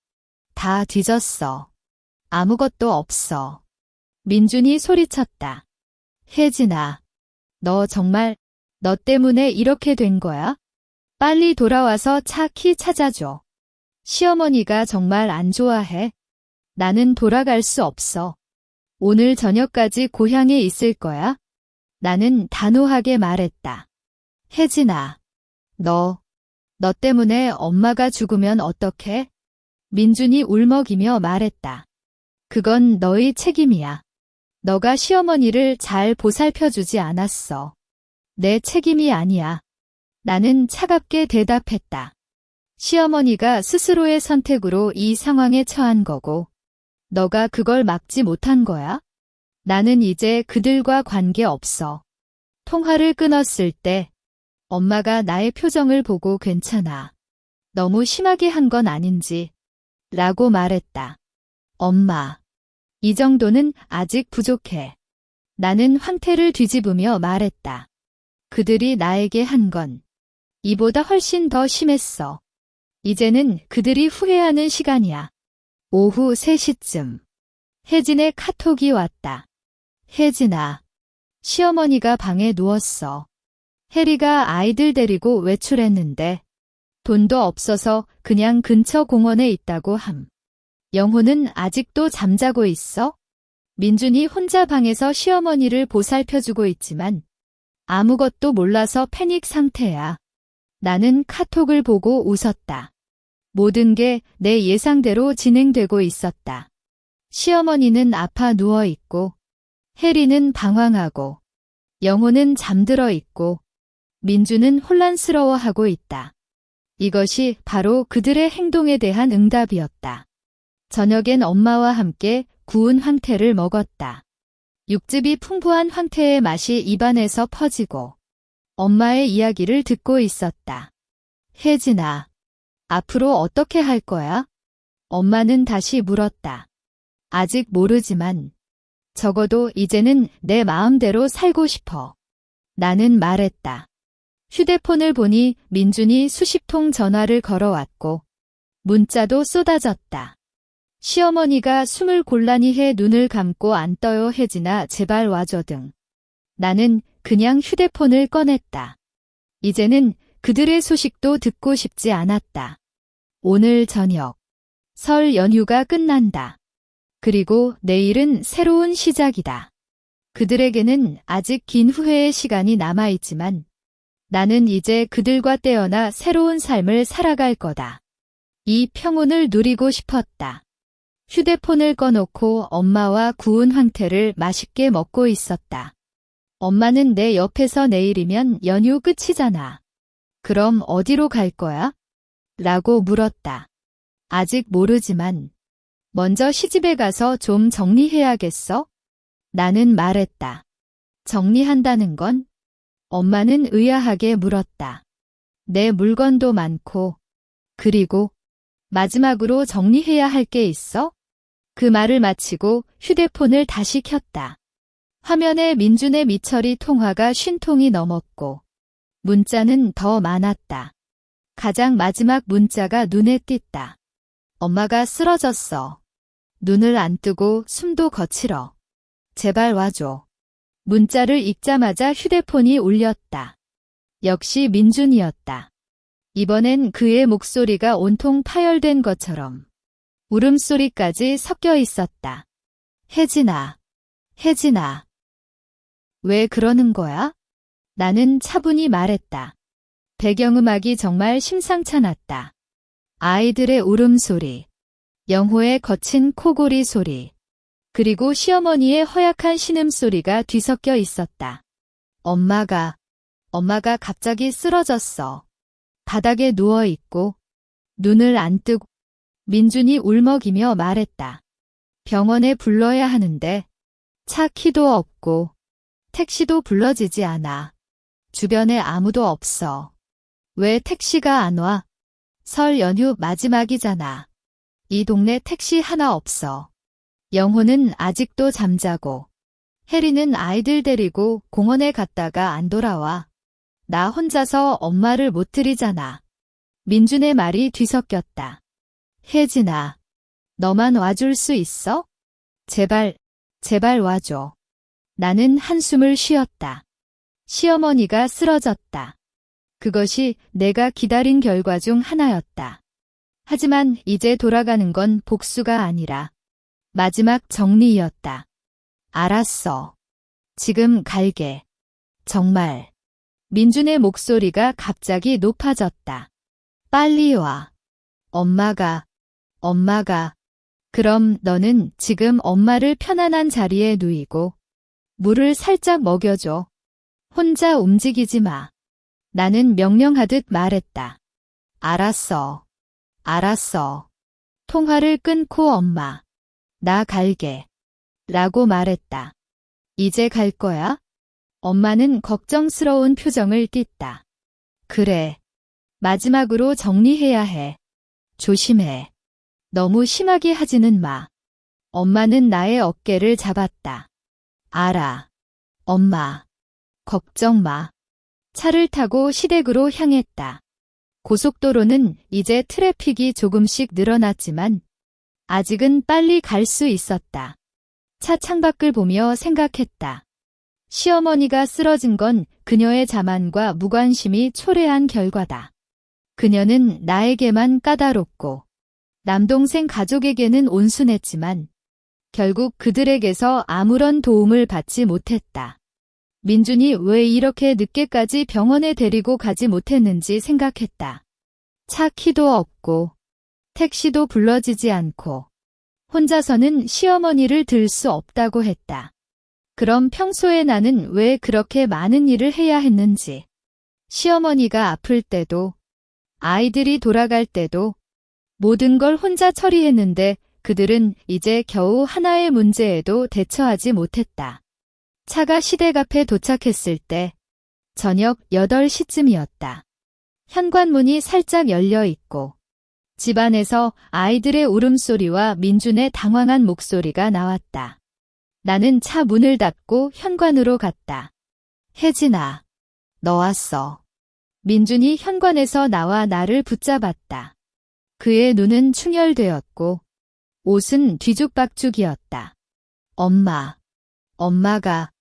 다 뒤졌어. 아무것도 없어. 민준이 소리쳤다. 혜진아, 너 정말 너 때문에 이렇게 된 거야? 빨리 돌아와서 차 키 찾아줘. 시어머니가 정말 안 좋아해. 나는 돌아갈 수 없어. 오늘 저녁까지 고향에 있을 거야. 나는 단호하게 말했다. 혜진아, 너 때문에 엄마가 죽으면 어떡해? 민준이 울먹이며 말했다. 그건 너의 책임이야. 너가 시어머니를 잘 보살펴주지 않았어. 내 책임이 아니야. 나는 차갑게 대답했다. 시어머니가 스스로의 선택으로 이 상황에 처한 거고, 너가 그걸 막지 못한 거야? 나는 이제 그들과 관계없어. 통화를 끊었을 때 엄마가 나의 표정을 보고 괜찮아. 너무 심하게 한 건 아닌지 라고 말했다. 엄마, 이 정도는 아직 부족해. 나는 황태를 뒤집으며 말했다. 그들이 나에게 한 건 이보다 훨씬 더 심했어. 이제는 그들이 후회하는 시간이야. 오후 3시쯤 혜진의 카톡이 왔다. 혜진아, 시어머니가 방에 누웠어. 혜리가 아이들 데리고 외출했는데 돈도 없어서 그냥 근처 공원에 있다고 함. 영호는 아직도 잠자고 있어? 민준이 혼자 방에서 시어머니를 보살펴주고 있지만 아무것도 몰라서 패닉 상태야. 나는 카톡을 보고 웃었다. 모든 게 내 예상대로 진행되고 있었다. 시어머니는 아파 누워 있고, 혜리는 방황하고, 영호는 잠들어 있고, 민주는 혼란스러워하고 있다. 이것이 바로 그들의 행동에 대한 응답이었다. 저녁엔 엄마와 함께 구운 황태를 먹었다. 육즙이 풍부한 황태의 맛이 입안에서 퍼지고 엄마의 이야기를 듣고 있었다. 혜진아, 앞으로 어떻게 할 거야? 엄마는 다시 물었다. 아직 모르지만 적어도 이제는 내 마음대로 살고 싶어. 나는 말했다. 휴대폰을 보니 민준이 수십 통 전화를 걸어왔고 문자도 쏟아졌다. 시어머니가 숨을 곤란히 해 눈을 감고 안 떠요 혜진아 제발 와줘 등. 나는 그냥 휴대폰을 꺼냈다. 이제는 그들의 소식도 듣고 싶지 않았다. 오늘 저녁 설 연휴가 끝난다. 그리고 내일은 새로운 시작이다. 그들에게는 아직 긴 후회의 시간이 남아있지만 나는 이제 그들과 떼어나 새로운 삶을 살아갈 거다. 이 평온을 누리고 싶었다. 휴대폰을 꺼놓고 엄마와 구운 황태를 맛있게 먹고 있었다. 엄마는 내 옆에서 내일이면 연휴 끝이잖아. 그럼 어디로 갈 거야? 라고 물었다. 아직 모르지만 먼저 시집에 가서 좀 정리해야겠어? 나는 말했다. 정리한다는 건? 엄마는 의아하게 물었다. 내 물건도 많고, 그리고 마지막으로 정리해야 할 게 있어? 그 말을 마치고 휴대폰을 다시 켰다. 화면에 민준의 미처리 통화가 50통이 넘었고 문자는 더 많았다. 가장 마지막 문자가 눈에 띄다. 엄마가 쓰러졌어. 눈을 안 뜨고 숨도 거칠어. 제발 와줘. 문자를 읽자마자 휴대폰이 울렸다. 역시 민준이었다. 이번엔 그의 목소리가 온통 파열된 것처럼 울음소리까지 섞여 있었다. 혜진아, 혜진아. 왜 그러는 거야? 나는 차분히 말했다. 배경음악이 정말 심상찮았다. 아이들의 울음소리, 영호의 거친 코골이 소리, 그리고 시어머니의 허약한 신음소리가 뒤섞여 있었다. 엄마가 갑자기 쓰러졌어. 바닥에 누워있고 눈을 안 뜨고 민준이 울먹이며 말했다. 병원에 불러야 하는데 차 키도 없고 택시도 불러지지 않아. 주변에 아무도 없어. 왜 택시가 안 와? 설 연휴 마지막이잖아. 이 동네 택시 하나 없어. 영호는 아직도 잠자고 혜리는 아이들 데리고 공원에 갔다가 안 돌아와. 나 혼자서 엄마를 못 들이잖아. 민준의 말이 뒤섞였다. 혜진아, 너만 와줄 수 있어? 제발 와줘. 나는 한숨을 쉬었다. 시어머니가 쓰러졌다. 그것이 내가 기다린 결과 중 하나였다. 하지만 이제 돌아가는 건 복수가 아니라 마지막 정리였다. 알았어. 지금 갈게. 정말. 민준의 목소리가 갑자기 높아졌다. 빨리 와. 엄마가. 그럼 너는 지금 엄마를 편안한 자리에 누이고 물을 살짝 먹여줘. 혼자 움직이지 마. 나는 명령하듯 말했다. 알았어. 통화를 끊고 엄마. 나 갈게. 라고 말했다. 이제 갈 거야? 엄마는 걱정스러운 표정을 띠었다. 그래. 마지막으로 정리해야 해. 조심해. 너무 심하게 하지는 마. 엄마는 나의 어깨를 잡았다. 알아. 엄마. 걱정 마. 차를 타고 시댁으로 향했다. 고속도로는 이제 트래픽이 조금씩 늘어났지만 아직은 빨리 갈 수 있었다. 차 창밖을 보며 생각했다. 시어머니가 쓰러진 건 그녀의 자만과 무관심이 초래한 결과다. 그녀는 나에게만 까다롭고 남동생 가족에게는 온순했지만 결국 그들에게서 아무런 도움을 받지 못했다. 민준이 왜 이렇게 늦게까지 병원에 데리고 가지 못했는지 생각했다. 차 키도 없고 택시도 불러지지 않고 혼자서는 시어머니를 들 수 없다고 했다. 그럼 평소에 나는 왜 그렇게 많은 일을 해야 했는지. 시어머니가 아플 때도 아이들이 돌아갈 때도 모든 걸 혼자 처리했는데 그들은 이제 겨우 하나의 문제에도 대처하지 못했다. 차가 시댁 앞에 도착했을 때 저녁 8시쯤이었다. 현관문이 살짝 열려 있고 집 안에서 아이들의 울음소리와 민준의 당황한 목소리가 나왔다. 나는 차 문을 닫고 현관으로 갔다. 혜진아, 너 왔어. 민준이 현관에서 나와 나를 붙잡았다. 그의 눈은 충혈되었고 옷은 뒤죽박죽이었다. 엄마가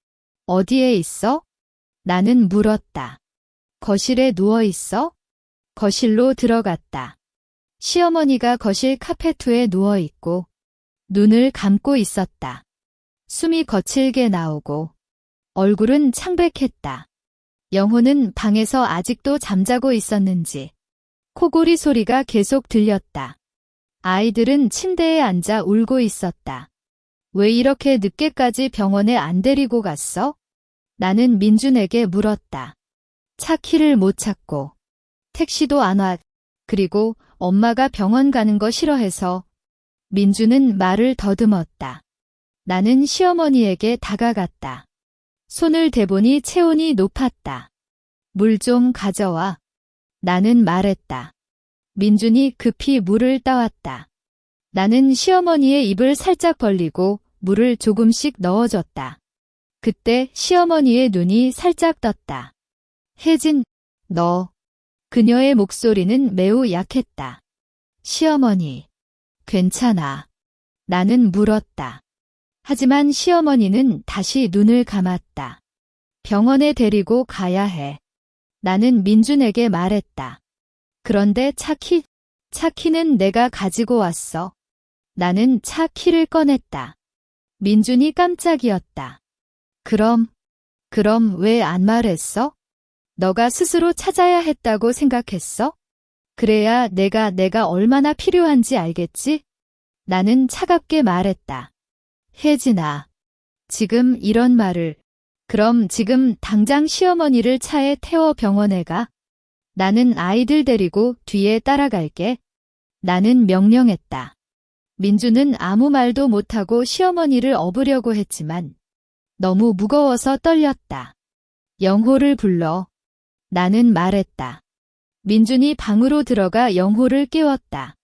어디에 있어? 나는 물었다. 거실에 누워 있어? 거실로 들어갔다. 시어머니가 거실 카페트에 누워 있고 눈을 감고 있었다. 숨이 거칠게 나오고 얼굴은 창백했다. 영호는 방에서 아직도 잠자고 있었는지 코골이 소리가 계속 들렸다. 아이들은 침대에 앉아 울고 있었다. 왜 이렇게 늦게까지 병원에 안 데리고 갔어? 나는 민준에게 물었다. 차 키를 못 찾고 택시도 안 와. 그리고 엄마가 병원 가는 거 싫어해서. 민준은 말을 더듬었다. 나는 시어머니에게 다가갔다. 손을 대보니 체온이 높았다. 물 좀 가져와. 나는 말했다. 민준이 급히 물을 따왔다. 나는 시어머니의 입을 살짝 벌리고 물을 조금씩 넣어줬다. 그때 시어머니의 눈이 살짝 떴다. 혜진, 너. 그녀의 목소리는 매우 약했다. 시어머니, 괜찮아. 나는 물었다. 하지만 시어머니는 다시 눈을 감았다. 병원에 데리고 가야 해. 나는 민준에게 말했다. 그런데 차키는 내가 가지고 왔어. 나는 차 키를 꺼냈다. 민준이 깜짝이었다. 그럼 왜 안 말했어? 너가 스스로 찾아야 했다고 생각했어? 그래야 내가 얼마나 필요한지 알겠지? 나는 차갑게 말했다. 혜진아, 지금 이런 말을. 그럼 지금 당장 시어머니를 차에 태워 병원에 가. 나는 아이들 데리고 뒤에 따라갈게. 나는 명령했다. 민주는 아무 말도 못하고 시어머니를 업으려고 했지만 너무 무거워서 떨렸다. 영호를 불러. 나는 말했다. 민준이 방으로 들어가 영호를 깨웠다.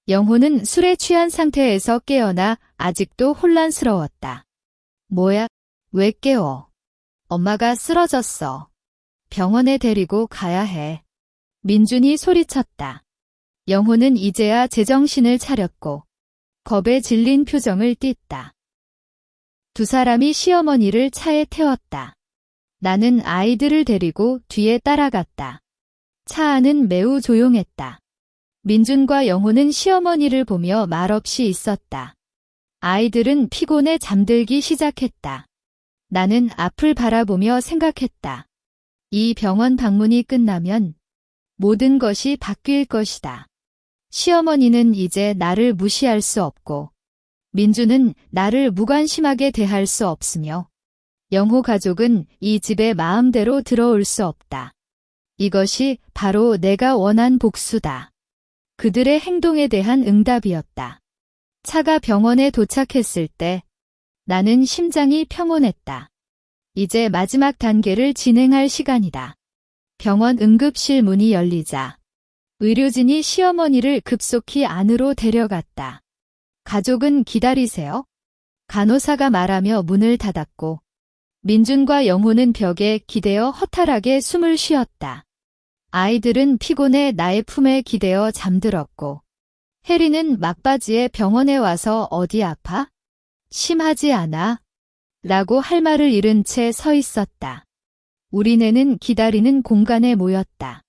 영호는 술에 취한 상태에서 깨어나 아직도 혼란스러웠다. 뭐야? 왜 깨워? 엄마가 쓰러졌어. 병원에 데리고 가야 해. 민준이 소리쳤다. 영호는 이제야 제정신을 차렸고 겁에 질린 표정을 띠었다. 두 사람이 시어머니를 차에 태웠다. 나는 아이들을 데리고 뒤에 따라갔다. 차 안은 매우 조용했다. 민준과 영호는 시어머니를 보며 말없이 있었다. 아이들은 피곤해 잠들기 시작했다. 나는 앞을 바라보며 생각했다. 이 병원 방문이 끝나면 모든 것이 바뀔 것이다. 시어머니는 이제 나를 무시할 수 없고 민주는 나를 무관심하게 대할 수 없으며 영호 가족은 이 집에 마음대로 들어올 수 없다. 이것이 바로 내가 원한 복수다. 그들의 행동에 대한 응답이었다. 차가 병원에 도착했을 때 나는 심장이 평온했다. 이제 마지막 단계를 진행할 시간이다. 병원 응급실 문이 열리자 의료진이 시어머니를 급속히 안으로 데려갔다. 가족은 기다리세요. 간호사가 말하며 문을 닫았고 민준과 영호는 벽에 기대어 허탈하게 숨을 쉬었다. 아이들은 피곤해 나의 품에 기대어 잠들었고 혜리는 막바지에 병원에 와서 어디 아파? 심하지 않아? 라고 할 말을 잃은 채 서 있었다. 우리네는 기다리는 공간에 모였다.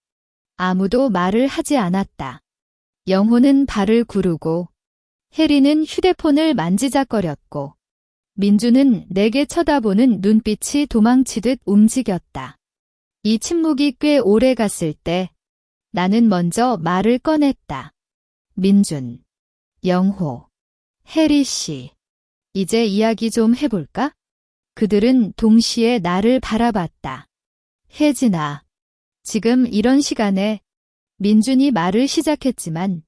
아무도 말을 하지 않았다. 영호는 발을 구르고 혜리는 휴대폰을 만지작거렸고 민주는 내게 쳐다보는 눈빛이 도망치듯 움직였다. 이 침묵이 꽤 오래 갔을 때 나는 먼저 말을 꺼냈다. 민준, 영호, 혜리 씨, 이제 이야기 좀 해볼까? 그들은 동시에 나를 바라봤다. 혜진아, 지금 이런 시간에 민준이 말을 시작했지만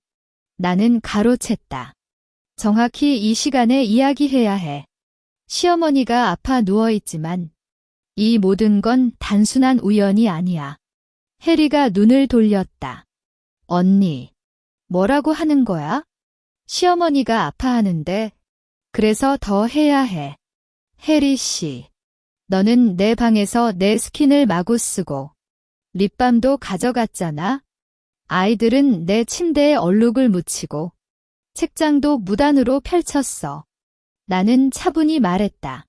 나는 가로챘다. 정확히 이 시간에 이야기해야 해. 시어머니가 아파 누워있지만 이 모든 건 단순한 우연이 아니야. 혜리가 눈을 돌렸다. 언니, 뭐라고 하는 거야? 시어머니가 아파하는데 그래서 더 해야 해. 혜리 씨, 너는 내 방에서 내 스킨을 마구 쓰고 립밤도 가져갔잖아. 아이들은 내 침대에 얼룩을 묻히고 책장도 무단으로 펼쳤어. 나는 차분히 말했다.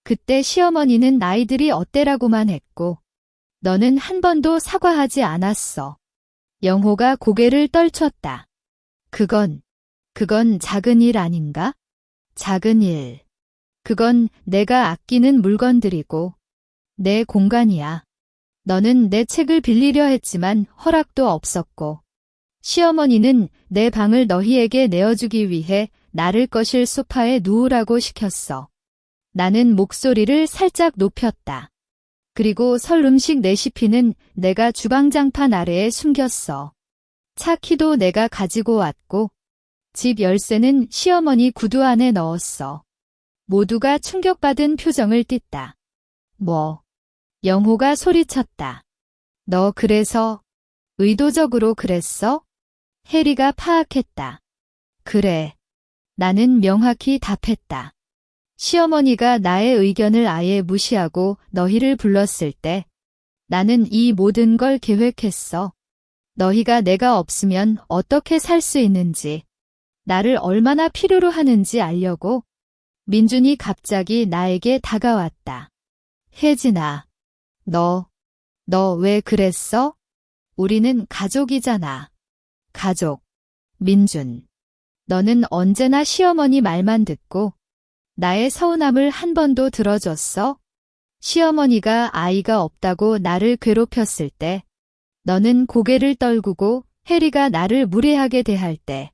그때 시어머니는 아이들이 어때라고만 했고 너는 한 번도 사과하지 않았어. 영호가 고개를 떨쳤다. 그건 작은 일 아닌가? 작은 일. 그건 내가 아끼는 물건들이고 내 공간이야. 너는 내 책을 빌리려 했지만 허락도 없었고 시어머니는 내 방을 너희에게 내어주기 위해 나를 거실 소파에 누우라고 시켰어. 나는 목소리를 살짝 높였다. 그리고 설 음식 레시피는 내가 주방장판 아래에 숨겼어. 차 키도 내가 가지고 왔고 집 열쇠는 시어머니 구두 안에 넣었어. 모두가 충격받은 표정을 띠었다. 뭐? 영호가 소리쳤다. 너 그래서 의도적으로 그랬어? 해리가 파악했다. 그래. 나는 명확히 답했다. 시어머니가 나의 의견을 아예 무시하고 너희를 불렀을 때 나는 이 모든 걸 계획했어. 너희가 내가 없으면 어떻게 살 수 있는지, 나를 얼마나 필요로 하는지 알려고. 민준이 갑자기 나에게 다가왔다. 혜진아, 너 왜 그랬어? 우리는 가족이잖아. 가족. 민준. 너는 언제나 시어머니 말만 듣고 나의 서운함을 한 번도 들어줬어? 시어머니가 아이가 없다고 나를 괴롭혔을 때, 너는 고개를 떨구고 해리가 나를 무례하게 대할 때,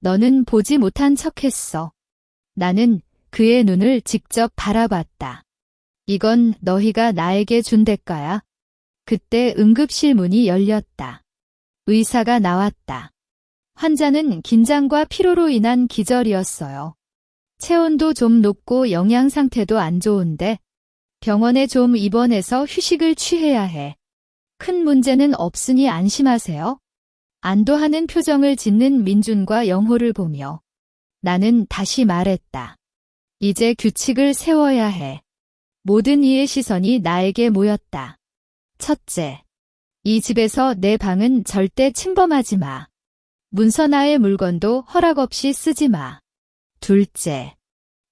너는 보지 못한 척했어. 나는 그의 눈을 직접 바라봤다. 이건 너희가 나에게 준 대가야. 그때 응급실 문이 열렸다. 의사가 나왔다. 환자는 긴장과 피로로 인한 기절이었어요. 체온도 좀 높고 영양 상태도 안 좋은데 병원에 좀 입원해서 휴식을 취해야 해. 큰 문제는 없으니 안심하세요. 안도하는 표정을 짓는 민준과 영호를 보며 나는 다시 말했다. 이제 규칙을 세워야 해. 모든 이의 시선이 나에게 모였다. 첫째, 이 집에서 내 방은 절대 침범하지 마. 문서나의 물건도 허락 없이 쓰지 마. 둘째,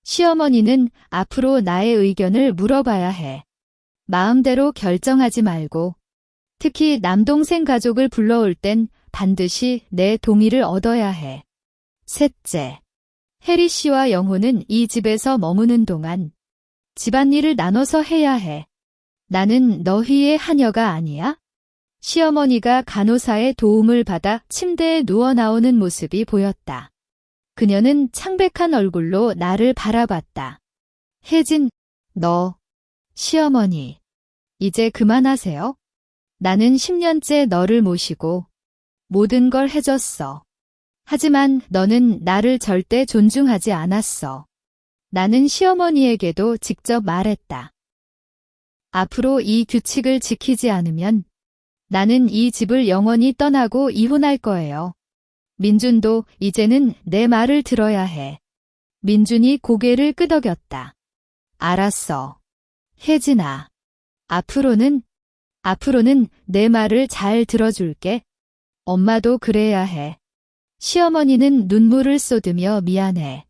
시어머니는 앞으로 나의 의견을 물어봐야 해. 마음대로 결정하지 말고, 특히 남동생 가족을 불러올 땐 반드시 내 동의를 얻어야 해. 셋째, 해리 씨와 영호는 이 집에서 머무는 동안 집안일을 나눠서 해야 해. 나는 너희의 하녀가 아니야? 시어머니가 간호사의 도움을 받아 침대에 누워 나오는 모습이 보였다. 그녀는 창백한 얼굴로 나를 바라봤다. 혜진, 시어머니, 이제 그만하세요. 나는 10년째 너를 모시고 모든 걸 해줬어. 하지만 너는 나를 절대 존중하지 않았어. 나는 시어머니에게도 직접 말했다. 앞으로 이 규칙을 지키지 않으면 나는 이 집을 영원히 떠나고 이혼할 거예요. 민준도 이제는 내 말을 들어야 해. 민준이 고개를 끄덕였다. 알았어. 혜진아. 앞으로는 내 말을 잘 들어줄게. 엄마도 그래야 해. 시어머니는 눈물을 쏟으며 미안해.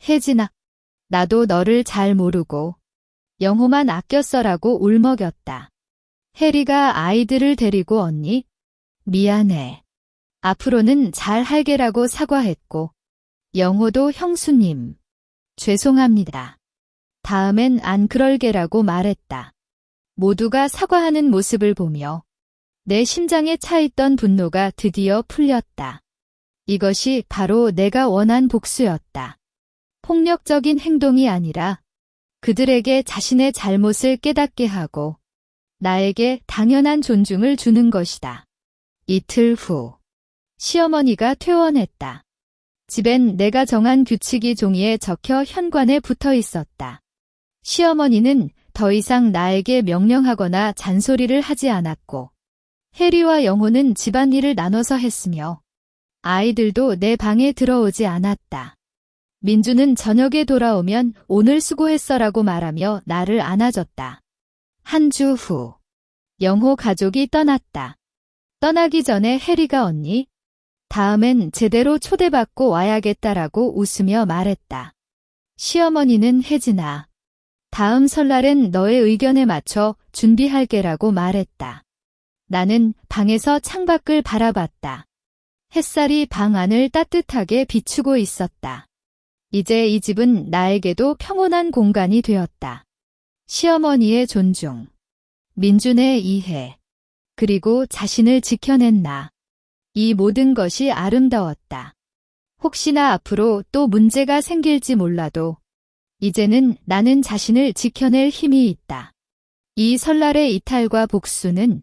혜진아. 나도 너를 잘 모르고 영호만 아껴 써라고 울먹였다. 해리가 아이들을 데리고 언니? 미안해. 앞으로는 잘 할게라고 사과했고, 영호도 형수님. 죄송합니다. 다음엔 안 그럴게라고 말했다. 모두가 사과하는 모습을 보며 내 심장에 차있던 분노가 드디어 풀렸다. 이것이 바로 내가 원한 복수였다. 폭력적인 행동이 아니라 그들에게 자신의 잘못을 깨닫게 하고 나에게 당연한 존중을 주는 것이다. 이틀 후 시어머니가 퇴원했다. 집엔 내가 정한 규칙이 종이에 적혀 현관에 붙어 있었다. 시어머니는 더 이상 나에게 명령하거나 잔소리를 하지 않았고 해리와 영호는 집안일을 나눠서 했으며 아이들도 내 방에 들어오지 않았다. 민주는 저녁에 돌아오면 오늘 수고했어라고 말하며 나를 안아줬다. 한 주 후 영호 가족이 떠났다. 떠나기 전에 해리가 언니, 다음엔 제대로 초대받고 와야겠다라고 웃으며 말했다. 시어머니는 혜진아, 다음 설날엔 너의 의견에 맞춰 준비할게라고 말했다. 나는 방에서 창밖을 바라봤다. 햇살이 방 안을 따뜻하게 비추고 있었다. 이제 이 집은 나에게도 평온한 공간이 되었다. 시어머니의 존중, 민준의 이해, 그리고 자신을 지켜낸 나. 이 모든 것이 아름다웠다. 혹시나 앞으로 또 문제가 생길지 몰라도 이제는 나는 자신을 지켜낼 힘이 있다. 이 설날의 이탈과 복수는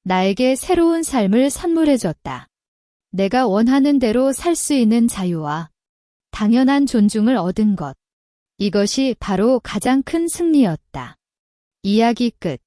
나에게 새로운 삶을 선물해줬다. 내가 원하는 대로 살 수 있는 자유와 당연한 존중을 얻은 것. 이것이 바로 가장 큰 승리였다. 이야기 끝.